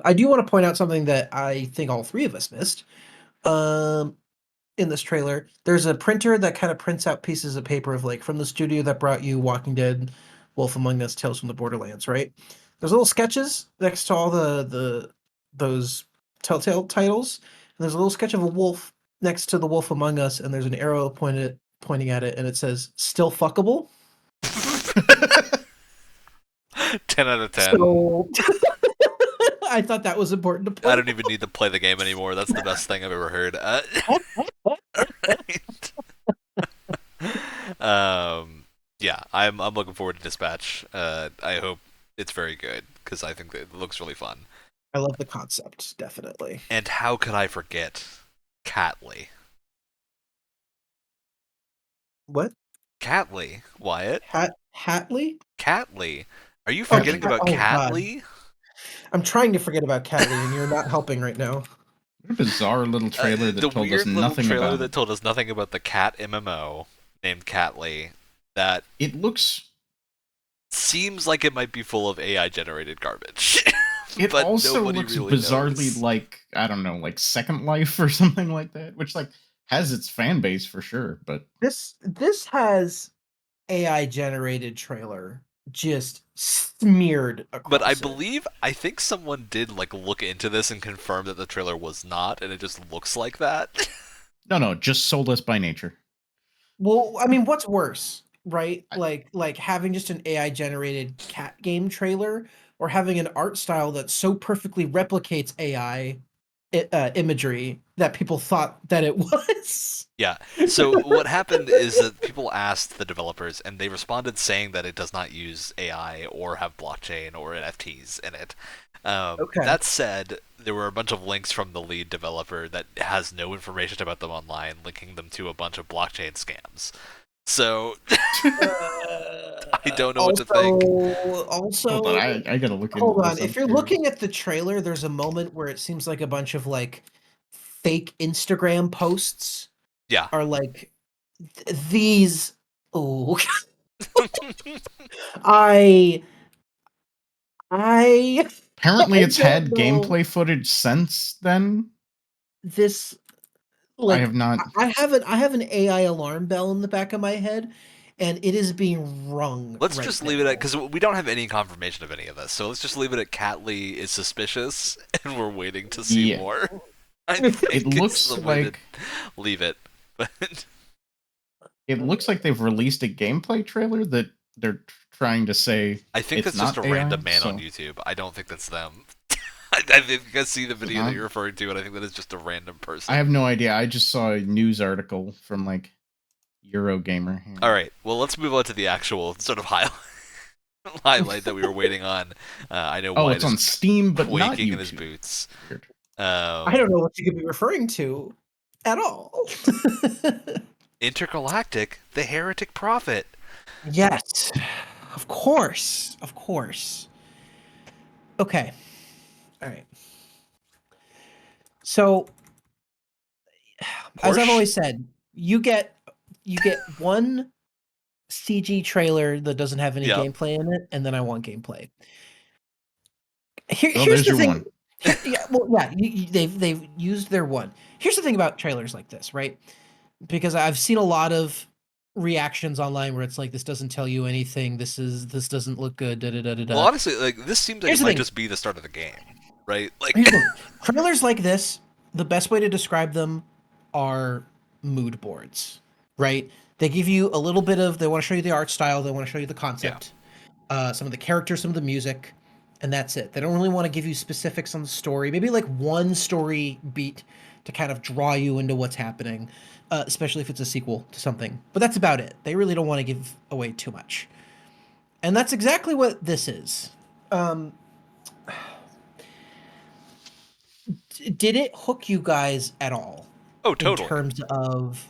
I do want to point out something that I think all three of us missed. In this trailer, there's a printer that kind of prints out pieces of paper of like from the studio that brought you Walking Dead, Wolf Among Us, Tales from the Borderlands, right? There's little sketches next to all the those Telltale titles, and there's a little sketch of a wolf next to the Wolf Among Us, and there's an arrow pointing at it, and it says "still fuckable." 10 out of 10. So I thought that was important to point. I don't even need to play the game anymore. That's the best thing I've ever heard. Yeah, I'm looking forward to Dispatch. I hope it's very good because I think that it looks really fun. I love the concept, definitely. And how could I forget Catley? What? Catley, Wyatt? Hatley? Catley? Are you Oh, forgetting about oh, God. Catley? I'm trying to forget about Catley, and you're not helping right now. What a bizarre little trailer that The told weird us little nothing trailer about that it. told us nothing about the cat MMO named Catley. That It looks. seems like it might be full of AI generated garbage. It but also nobody looks really bizarrely knows. like, I don't know, like Second Life or something like that, which like has its fan base for sure. But This has AI generated trailer just smeared across But I it. think someone did like look into this and confirm that the trailer was not, and it just looks like that. no, just soulless by nature. Well, I mean, what's worse, right? I- Like having just an AI generated cat game trailer, or having an art style that so perfectly replicates AI imagery that people thought that it was. Yeah. So what happened is that people asked the developers, and they responded saying that it does not use AI or have blockchain or NFTs in it. Okay. That said, there were a bunch of links from the lead developer that has no information about them online, linking them to a bunch of blockchain scams. So Uh, I don't know what to think. Also, Hold on, I gotta look into hold this. on. If you're looking at the trailer, there's a moment where it seems like a bunch of like fake Instagram posts Yeah. are like these. Oh, I Apparently, I it's don't had know. gameplay footage since then. This I like have not. I have an AI alarm bell in the back of my head, and it is being rung. Let's right just now. leave it at, because we don't have any confirmation of any of this, so let's just leave it at Catley is suspicious, and we're waiting to see Yeah. more. I think It looks it's the way like to leave it. But it looks like they've released a gameplay trailer that they're trying to say I think it's that's just not a AI, random man so on YouTube. I don't think that's them. I think I see the video that not. you're referring to, and I think that is just a random person. I have no idea. I just saw a news article from like Eurogamer here. All right, well, let's move on to the actual sort of highlight that we were waiting on. I know Oh, Wyatt it's on is Steam, but not quaking in his YouTube. boots. Weird. I don't know what you could be referring to at all. Intergalactic, the Heretic Prophet. Yes, of course, of course. Okay, all right. So, as I've Porsche? always said, you get one CG trailer that doesn't have any Yep. gameplay in it, and then I want gameplay. Well, Here's there's the your thing. one. Yeah, well, yeah, they've used their one. Here's the thing about trailers like this, right? Because I've seen a lot of reactions online where it's like, this doesn't tell you anything. This doesn't look good. Da da da da Well, da. honestly, like this seems like Here's it the might thing. just be the start of the game, right? Like, Here's the thing. Trailers like this, the best way to describe them are mood boards, right? They give you a little bit of. They want to show you the art style. They want to show you the concept, some of the characters, some of the music, and that's it. They don't really want to give you specifics on the story. Maybe like one story beat to kind of draw you into what's happening, especially if it's a sequel to something. But that's about it. They really don't want to give away too much, and that's exactly what this is. Did it hook you guys at all oh, in totally. terms of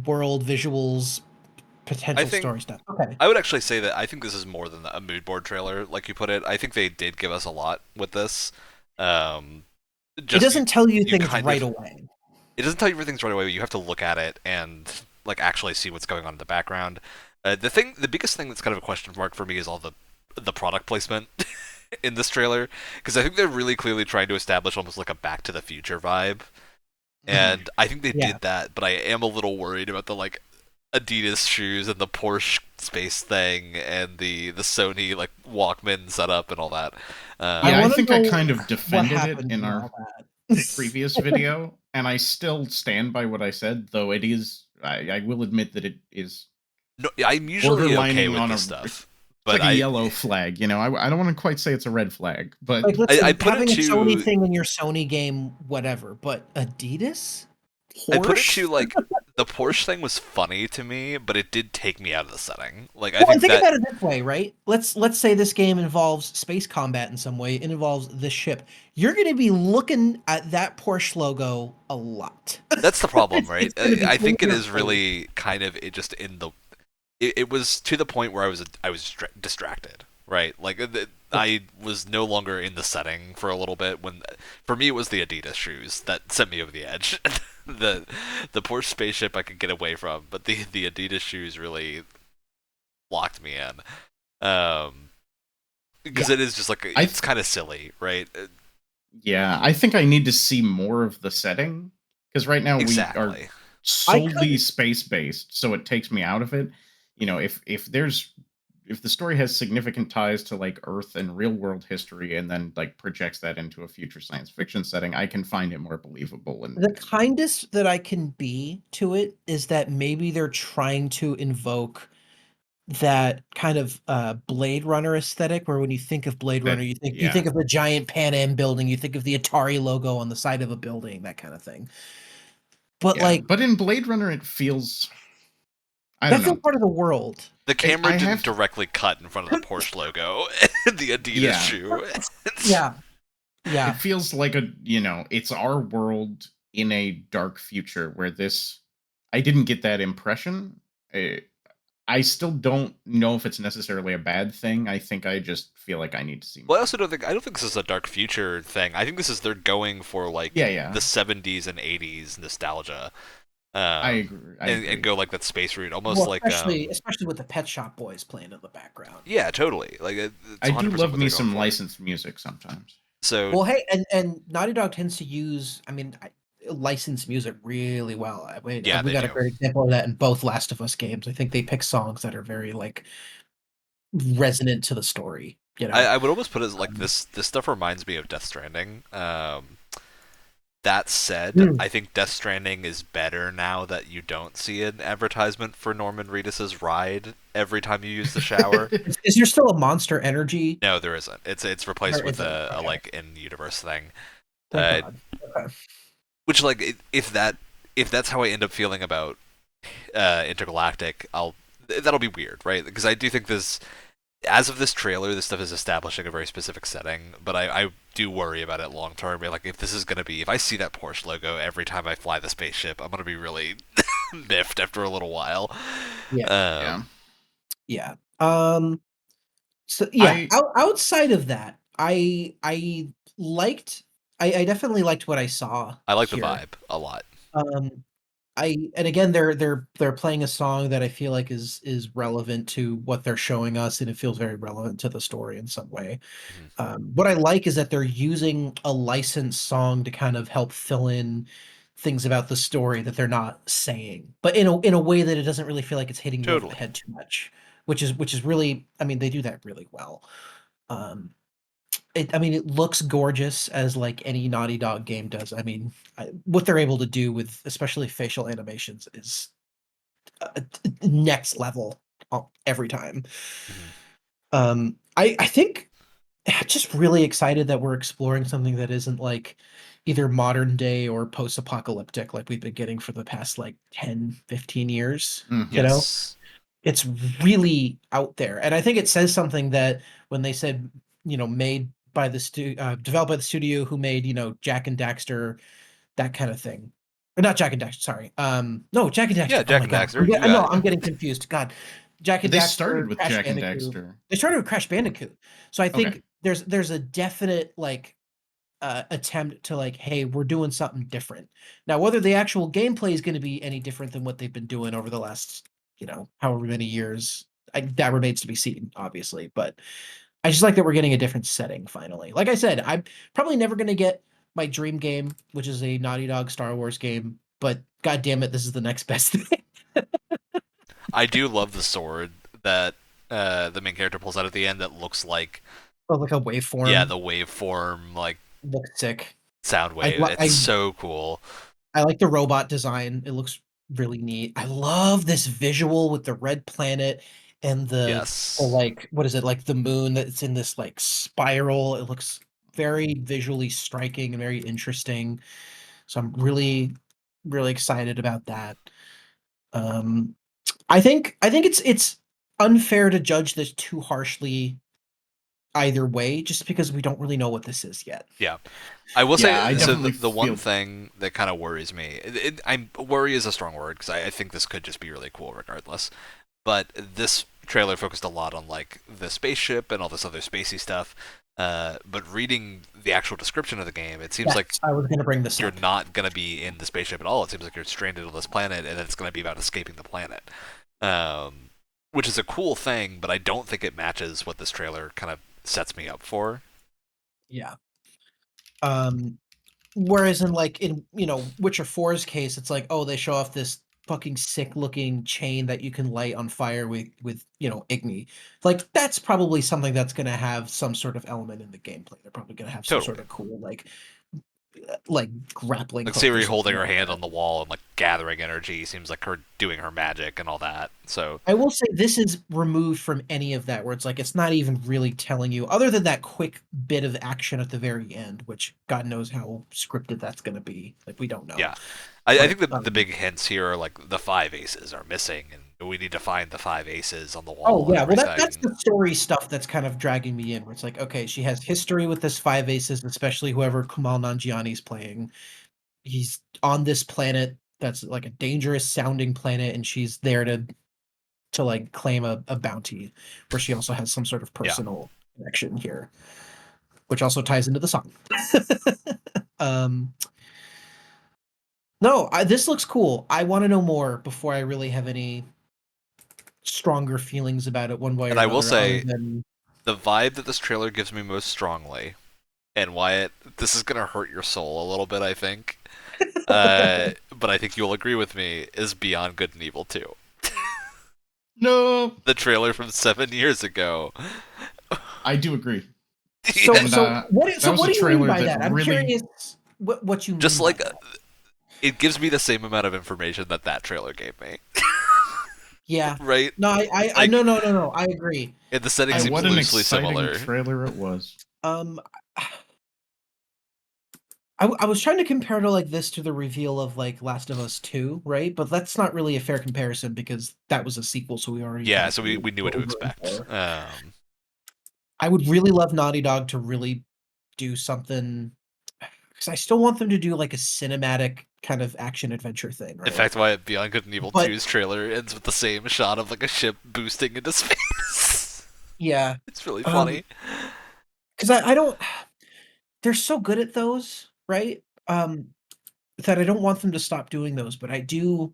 world visuals, I potential think story stuff? Okay. I would actually say that I think this is more than a mood board trailer, like you put it. I think they did give us a lot with this. It Just doesn't tell you things kind right of, away. it doesn't tell you everything right away. But you have to look at it and like actually see what's going on in the background. The biggest thing that's kind of a question mark for me is all the product placement in this trailer, because I think they're really clearly trying to establish almost like a Back to the Future vibe, and I think they Yeah. did that. But I am a little worried about the like Adidas shoes and the Porsche space thing and the Sony like Walkman setup and all that. Yeah, I wanna think I know kind of what defended it happened in in our all that. previous video, and I still stand by what I said, though it is, I will admit that it is No, I'm usually okay borderlining with on this it's stuff, but like a yellow flag, you know. I don't want to quite say it's a red flag, but Like, I listen, put it having a Sony to thing in your Sony game, whatever. But Adidas, I put it to Porsche. like the Porsche thing was funny to me, but it did take me out of the setting. Like I Well, and think think that about it this way, right? Let's say this game involves space combat in some way. It involves this ship. You're going to be looking at that Porsche logo a lot. that's the problem, it's, right? it's going to be I in think it your is face. really kind of it just in the it was to the point where I was distracted, right? Like I was no longer in the setting for a little bit. When for me it was the Adidas shoes that sent me over the edge. The Porsche spaceship I could get away from, but the Adidas shoes really locked me in. Because Yeah. it is just like it's kind of silly, right? yeah, I think I need to see more of the setting, because right now we are Exactly. solely space based, so it takes me out of it. You know, if the story has significant ties to like Earth and real world history, and then like projects that into a future science fiction setting, I can find it more believable. And The kindest that I can be to it is that maybe they're trying to invoke that kind of Blade Runner aesthetic, where when you think of Blade that, Runner, you yeah, think of the giant Pan Am building, you think of the Atari logo on the side of a building, that kind of thing. But yeah. like But in Blade Runner, it feels, I that don't feels know. part of the world. The camera I didn't have to, directly cut in front of the Porsche logo and the Adidas yeah. shoe. Yeah, It yeah. feels like a, you know, it's our world in a dark future where this, I didn't get that impression. I still don't know if it's necessarily a bad thing. I think I just feel like I need to see more. Well, I don't think this is a dark future thing. I think this is they're going for like Yeah. the 70s and 80s nostalgia. I agree. And go like that space route, almost Well, like especially with the Pet Shop Boys playing in the background. yeah, totally. Like it's I do 100% love what me they're some going for. licensed music sometimes. So Well, hey, and Naughty Dog tends to use, licensed music really well. Yeah, we they got a do. great example of that in both Last of Us games. I think they pick songs that are very like resonant to the story. You know, I would almost put it as like this stuff reminds me of Death Stranding. That said, I think Death Stranding is better now that you don't see an advertisement for Norman Reedus's ride every time you use the shower. Is there still a Monster Energy? No, there isn't. It's replaced Or with is it? a Okay. like in-universe thing. Thank God. Okay. Which like if that's how I end up feeling about Intergalactic, that'll be weird, right? Because I do think this, as of this trailer, this stuff is establishing a very specific setting, but I do worry about it long term. Like if this is gonna be, if I see that Porsche logo every time I fly the spaceship, I'm gonna be really miffed after a little while. Yeah. Yeah. So yeah, outside of that, I liked I definitely liked what I saw I like the here. vibe a lot. And again they're playing a song that I feel like is relevant to what they're showing us, and it feels very relevant to the story in some way. What I like is that they're using a licensed song to kind of help fill in things about the story that they're not saying, but in a way that it doesn't really feel like it's hitting you over the Totally. head too much, which is really, they do that really well. Um, it looks gorgeous as like any Naughty Dog game does. What they're able to do with especially facial animations is next level every time. I think just really excited that we're exploring something that isn't like either modern day or post-apocalyptic like we've been getting for the past like 10-15 years. Mhm. You know, Yes. it's really out there, and I think it says something that when they said, made by the developed by the studio who made, Jack and Daxter, that kind of thing. Or not Jack and Daxter, sorry. No, Jack and Yeah, Daxter. Oh Jack my and god. Daxter, you No, got I'm it. getting confused. God. Jack and They Daxter, started with Crash Jack and Bandicoot. Daxter. They started with Crash Bandicoot. So I Okay. think there's a definite like attempt to like, hey, we're doing something different. Now, whether the actual gameplay is going to be any different than what they've been doing over the last, however many years, that remains to be seen, obviously. But I just like that we're getting a different setting finally. Like I said, I'm probably never going to get my dream game, which is a Naughty Dog Star Wars game. But god damn it, this is the next best thing. I do love the sword that the main character pulls out at the end that looks like, Oh, like a waveform. yeah, the waveform, like looks sick. sound wave. It's so cool. I like the robot design. It looks really neat. I love this visual with the red planet and the Yes. like, what is it? Like the moon that's in this like spiral. It looks very visually striking and very interesting. So I'm really, really excited about that. Um, I think it's unfair to judge this too harshly either way, just because we don't really know what this is yet. Yeah. I will Yeah, I say, so definitely the one feel. thing that kind of worries me, worry is a strong word because I think this could just be really cool regardless. But this trailer focused a lot on like the spaceship and all this other spacey stuff. But reading the actual description of the game, it seems Yes, like I was going to bring this you're up. not going to be in the spaceship at all. It seems like you're stranded on this planet, and it's going to be about escaping the planet, which is a cool thing. But I don't think it matches what this trailer kind of sets me up for. Yeah. Whereas in Witcher 4's case, it's like, oh, they show off this fucking sick looking chain that you can light on fire with Igni. Like that's probably something that's going to have some sort of element in the gameplay. They're probably going to have some sort Totally. of cool grappling Like hook or Siri holding something her like hand that. on the wall and like gathering energy seems like her doing her magic and all that. So I will say this is removed from any of that, where it's like it's not even really telling you, other than that quick bit of action at the very end, which God knows how scripted that's going to be. Like we don't know. yeah, I But think the big hints here are like the 5 aces are missing, and we need to find the 5 aces on the oh wall and yeah, well that's everything. the story stuff that's kind of dragging me in. Where it's like, okay, she has history with this 5 aces, especially whoever Kumail Nanjiani's playing. He's on this planet that's like a dangerous sounding planet, and she's there to to like claim a bounty, where she also has some sort of personal connection here, which also ties into the song. No, this looks cool. I want to know more before I really have any stronger feelings about it one way or And another. I will say, than... the vibe that this trailer gives me most strongly, and Wyatt, this is gonna hurt your soul a little bit, I think. But I think you'll agree with me, is Beyond Good and Evil 2. No, The trailer from 7 years ago. I do agree. So, And, what do you mean by that? I'm really... curious what you mean. Just like, by that. It gives me the same amount of information that trailer gave me. Yeah. Right? No, I no. I agree. And the setting seems what an loosely exciting similar. Trailer it was. I was trying to compare to like this to the reveal of like Last of Us 2, right? But that's not really a fair comparison because that was a sequel, so we already so we knew what to expect. I would really love Naughty Dog to really do something, because I still want them to do like a cinematic kind of action adventure thing. Right? In fact, why Beyond Good and Evil 2's trailer ends with the same shot of like a ship boosting into space. Yeah, it's really funny. Because I don't. They're so good at those, right? That I don't want them to stop doing those, but I do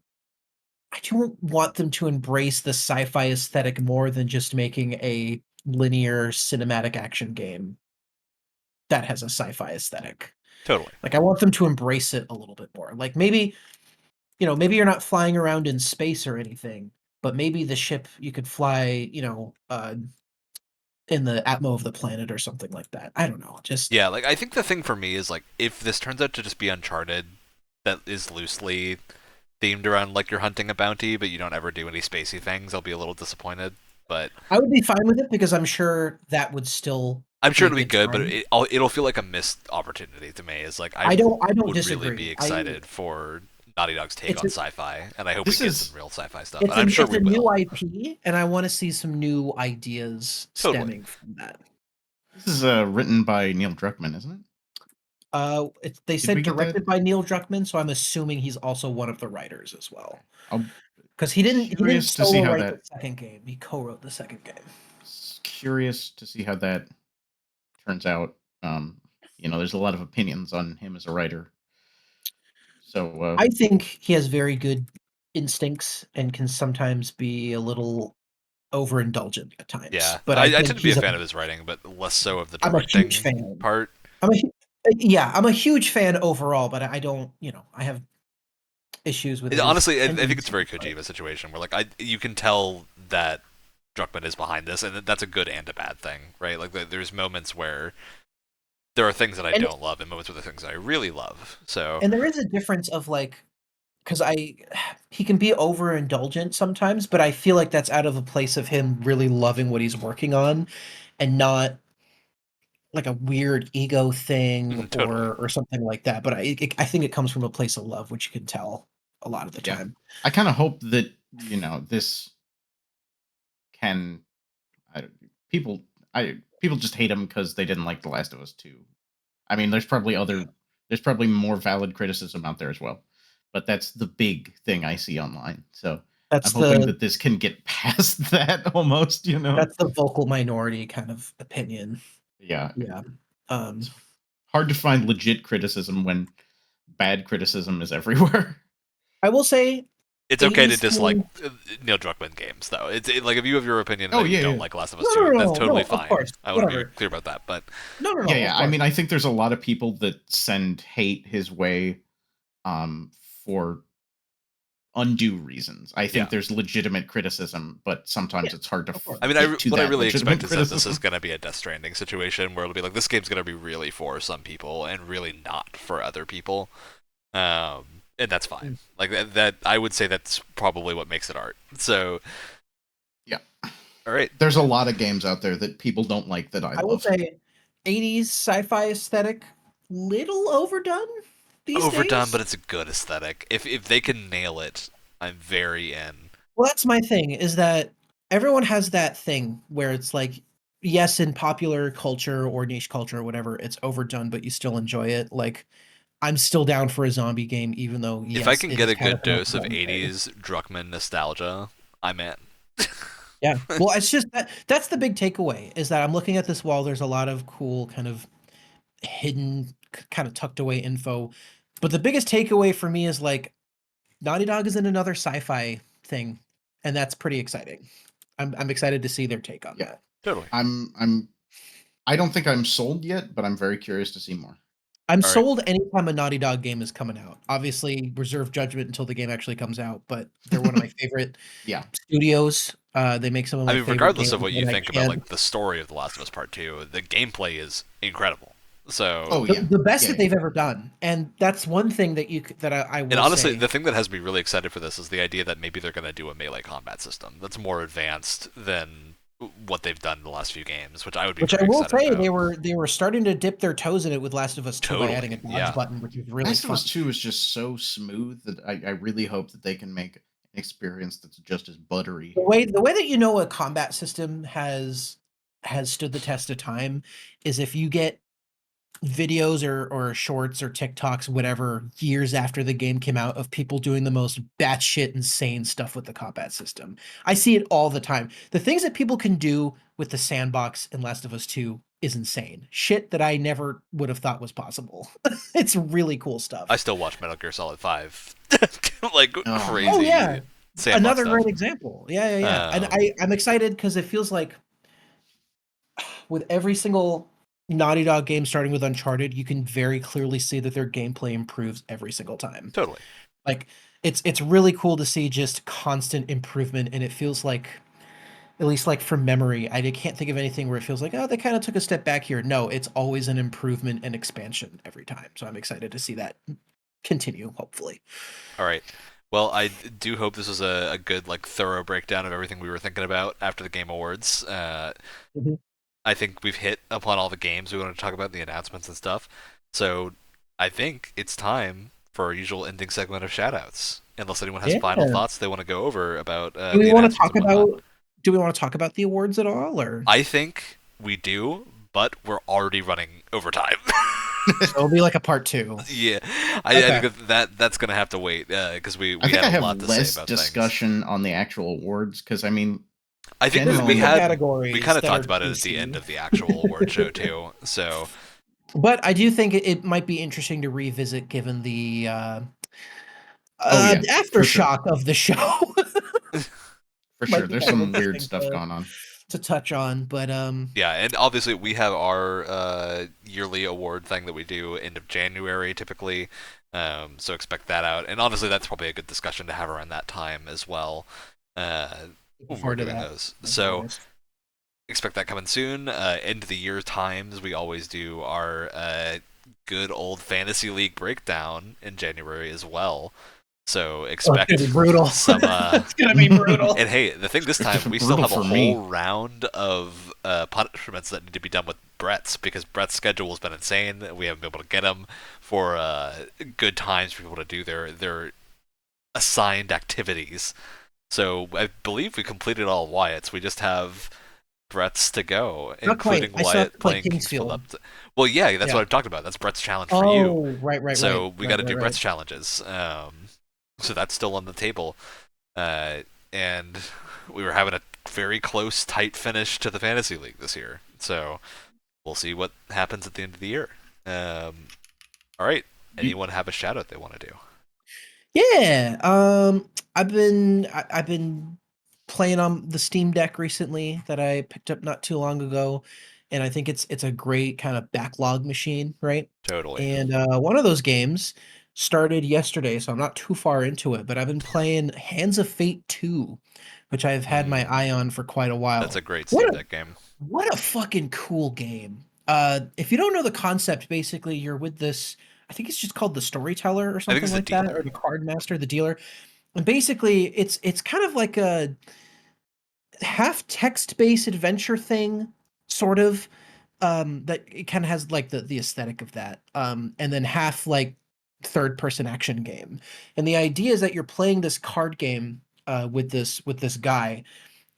want them to embrace the sci-fi aesthetic more than just making a linear cinematic action game that has a sci-fi aesthetic. Totally. Like, I want them to embrace it a little bit more. Like, maybe you're not flying around in space or anything, but maybe the ship you could fly, in the atmo of the planet or something like that. I don't know. Just like I think the thing for me is like if this turns out to just be Uncharted that is loosely themed around like you're hunting a bounty, but you don't ever do any spacey things, I'll be a little disappointed. But I would be fine with it because I'm sure that would still. I'm sure it'll be good, but it'll feel like a missed opportunity to me. Is like I don't would disagree. Really be excited for Naughty Dog's take on sci-fi, and I hope we get some real sci-fi stuff. And I'm sure we will. It's a new IP, and I want to see some new ideas stemming from that. This is written by Neil Druckmann, isn't it? They said directed by Neil Druckmann, so I'm assuming he's also one of the writers as well. Because he didn't solo write the second game; he co-wrote the second game. Curious to see how that turns out. There's a lot of opinions on him as a writer. So I think he has very good instincts and can sometimes be a little overindulgent at times. Yeah, but I tend to be a fan of his writing, but less so of the directing I'm a huge fan. part. I'm a huge fan overall, but I don't, I have issues with it. Honestly, I think it's a very Kojima situation where like you can tell that Druckmann is behind this, and that's a good and a bad thing, right? Like there's moments where there are things that I don't love and moments where there are things that I really love. So and there is a difference of like, because he can be overindulgent sometimes, but I feel like that's out of a place of him really loving what he's working on, and not like a weird ego thing or something like that. But I think it comes from a place of love, which you can tell a lot of the time. I kind of hope that this can people just hate him because they didn't like The Last of Us 2. I mean, there's probably more valid criticism out there as well, but that's the big thing I see online. So I'm hoping that this can get past that almost. That's the vocal minority kind of opinion. Yeah. It's hard to find legit criticism when bad criticism is everywhere. I will say it's okay to dislike Neil Druckmann games, though. It's like if you have your opinion and you don't like Last of Us 2, that's totally fine. I want to be clear about that, but no. Yeah. I mean, I think there's a lot of people that send hate his way, for undue reasons. I think there's legitimate criticism, but sometimes it's hard to. I mean, what I really expect is that this is going to be a Death Stranding situation where it'll be like this game's going to be really for some people and really not for other people. And that's fine. Like that, I would say that's probably what makes it art. So, yeah. All right. There's a lot of games out there that people don't like that I love. I will say, 80s sci-fi aesthetic, little overdone. Overdone, but it's a good aesthetic. If they can nail it, I'm very in. Well, that's my thing. Is that everyone has that thing where it's like, yes, in popular culture or niche culture or whatever, it's overdone, but you still enjoy it. Like, I'm still down for a zombie game, even though if I can get a good dose of 80s Druckmann nostalgia, I'm in. Yeah. Well, it's just that's the big takeaway is that I'm looking at this wall. There's a lot of cool kind of hidden, kind of tucked away info. But the biggest takeaway for me is like Naughty Dog is in another sci-fi thing, and that's pretty exciting. I'm excited to see their take on that. Totally. I don't think I'm sold yet, but I'm very curious to see more. I'm All right. sold anytime a Naughty Dog game is coming out. Obviously, reserve judgment until the game actually comes out, but they're one of my favorite Yeah. studios. They make some of my I mean, favorite regardless of games what you when I think about can. like the story of The Last of Us Part 2, the gameplay is incredible. So Oh The, yeah. the best Yeah, that they've ever done, and that's one thing that I will and honestly, say. the thing that has me really excited for this is the idea that maybe they're going to do a melee combat system that's more advanced than what they've done in the last few games, which I would be Which I very will excited say about. they were starting to dip their toes in it with Last of Us 2 by adding a Totally, dodge yeah. button, which is really Last of fun. Us 2 is just so smooth that I really hope that they can make an experience that's just as buttery. The way that you know a combat system has stood the test of time is if you get videos or shorts or TikToks, whatever, years after the game came out of people doing the most batshit insane stuff with the combat system. I see it all the time. The things that people can do with the sandbox in Last of Us 2 is insane. Shit that I never would have thought was possible. It's really cool stuff. I still watch Metal Gear Solid 5 like crazy. Oh yeah. Sandbox Another stuff. great example. Yeah. And I'm excited because it feels like with every single Naughty Dog game starting with Uncharted, you can very clearly see that their gameplay improves every single time. Totally. Like it's really cool to see just constant improvement, and it feels like, at least like from memory, I can't think of anything where it feels like, oh, they kind of took a step back here. No, it's always an improvement and expansion every time. So I'm excited to see that continue, hopefully. All right. Well, I do hope this was a good, like, thorough breakdown of everything we were thinking about after the Game Awards. Mhm. I think we've hit upon all the games we wanted to talk about, the announcements and stuff. So I think it's time for our usual ending segment of shoutouts. Unless anyone has final Yeah. thoughts they want to go over about Do we the want to announcements talk and whatnot. about do we want to talk about the awards at all, or I think we do, but we're already running over time. it'll be like a part 2? Yeah, Okay. I think that's gonna have to wait because we I think had I a lot have to less say about discussion on the actual awards because I mean, I think There's we a couple had categories we kind of that talked are about it at the end of the actual award show too. So But I do think it might be interesting to revisit given the Oh yeah, for sure, aftershock of the show. for Might sure. be There's kind of some weird interesting stuff going on. to touch on, but yeah, and obviously we have our yearly award thing that we do end of January typically. So expect that out, and honestly, that's probably a good discussion to have around that time as well. looking When we're forward to doing that. those, so expect that coming soon. End of the year times, we always do our good old fantasy league breakdown in January as well. So expect it's gonna be brutal. some. It's gonna be brutal. And hey, the thing this time, we still Brutal have a for me. whole round of punishments that need to be done with Brett's because Brett's schedule has been insane. We haven't been able to get him for good times for people to do their assigned activities. So I believe we completed all of Wyatt's. We just have Brett's to go, Not quite. including I still have Wyatt to play playing Kingsfield Kingsfield. up. Well, yeah, that's Yeah. what I'm talking about. That's Brett's challenge for you. Oh, right. So we got to do right. Brett's challenges. So that's still on the table. And we were having a very close, tight finish to the fantasy league this year. So we'll see what happens at the end of the year. All right. Anyone have a shout out they want to do? Yeah. I've been playing on the Steam Deck recently that I picked up not too long ago, and I think it's a great kind of backlog machine, right? Totally. And one of those games started yesterday, so I'm not too far into it, but I've been playing Hands of Fate 2, which I've had my eye on for quite a while. That's a great What Steam a- Deck game. What a fucking cool game. If you don't know the concept, basically you're with this, I think it's just called the storyteller or I think something it's the like that, dealer. or the card master, the dealer. And basically it's kind of like a half text-based adventure thing, sort of. That it kind of has like the aesthetic of that. And then half like third person action game. And the idea is that you're playing this card game with this guy,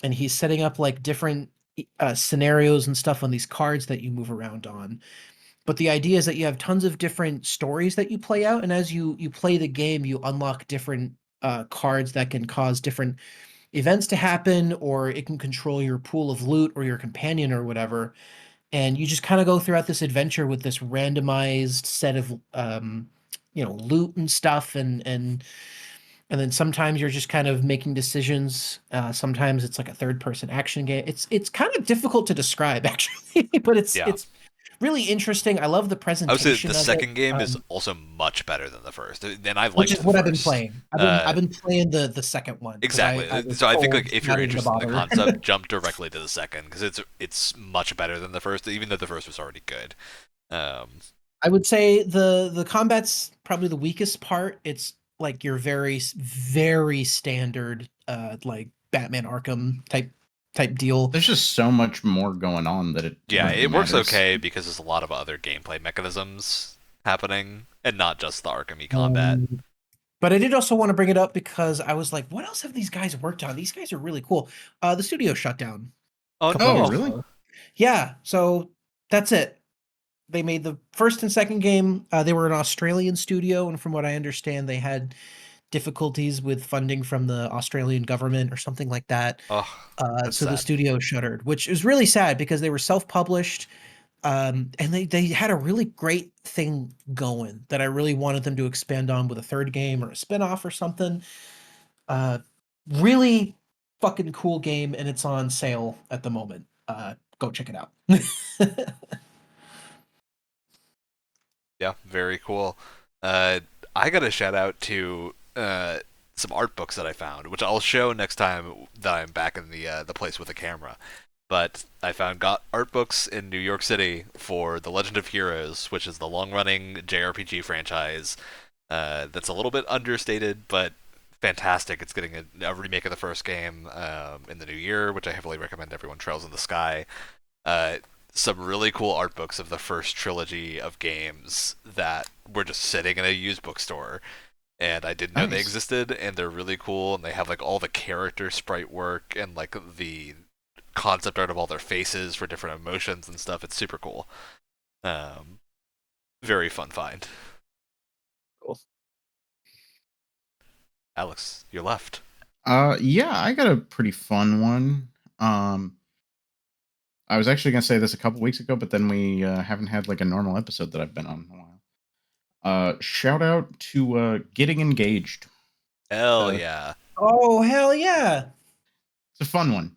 and he's setting up like different scenarios and stuff on these cards that you move around on. But the idea is that you have tons of different stories that you play out, and as you play the game, you unlock different cards that can cause different events to happen, or it can control your pool of loot or your companion or whatever. And you just kind of go throughout this adventure with this randomized set of loot and stuff, and then sometimes you're just kind of making decisions. Sometimes it's like a third person action game. It's kind of difficult to describe actually, but Yeah. it's really interesting. I love the I would say presentation the of second it. game is also much better than the first, and I liked Which is the what I've been first. playing. I've been playing the second one because I Exactly. was So I think told like if you're not even to interested in the bother. concept, jump directly to the second because it's much better than the first, even though the first was already good. I would say the combat's probably the weakest part. It's like your very standard like Batman Arkham type deal. There's just so much more going on that it Yeah, really it works matters. okay because there's a lot of other gameplay mechanisms happening, and not just the Arkham combat. But I did also want to bring it up because I was like, what else have these guys worked on? These guys are really cool. The studio shut down Oh a couple Oh, years no! really? ago. Yeah, so that's it. They made the first and second game. They were an Australian studio, and from what I understand, they had difficulties with funding from the Australian government or something like that. Oh, that's So the sad. studio shuttered, which is really sad because they were self-published, and they had a really great thing going that I really wanted them to expand on with a third game or a spin-off or something. Uh, Really fucking cool game, and it's on sale at the moment. Go check it out. Yeah, very cool. I got a shout out to some art books that I found, which I'll show next time that I'm back in the place with a camera. But I found got art books in New York City for The Legend of Heroes, which is the long-running JRPG franchise that's a little bit understated, but fantastic. It's getting a remake of the first game in the new year, which I heavily recommend everyone. Trails in the Sky. Uh, some really cool art books of the first trilogy of games that were just sitting in a used bookstore, and I didn't know they Nice. existed, and they're really cool, and they have like all the character sprite work and like the concept art of all their faces for different emotions and stuff. It's super cool. Very fun find. Cool. Alex, you're left. Yeah, I got a pretty fun one. I was actually gonna say this a couple weeks ago, but then we haven't had like a normal episode that I've been on in a while. Shout out to Getting Engaged. Hell Uh, yeah. Oh hell yeah! It's a fun one.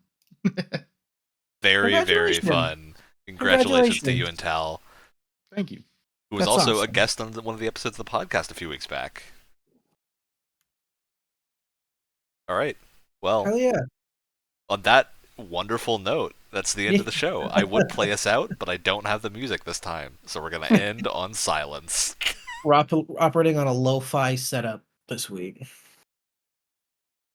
Very, very Congratulations! fun. Congratulations to you Congratulations! and Tal, Thank you. who was That's also a awesome. guest on one of the episodes of the podcast a few weeks back. All right. Well, Hell yeah! on that wonderful note, that's the end of the show. I would play us out, but I don't have the music this time, so we're gonna end on silence. We're operating on a lo-fi setup this week.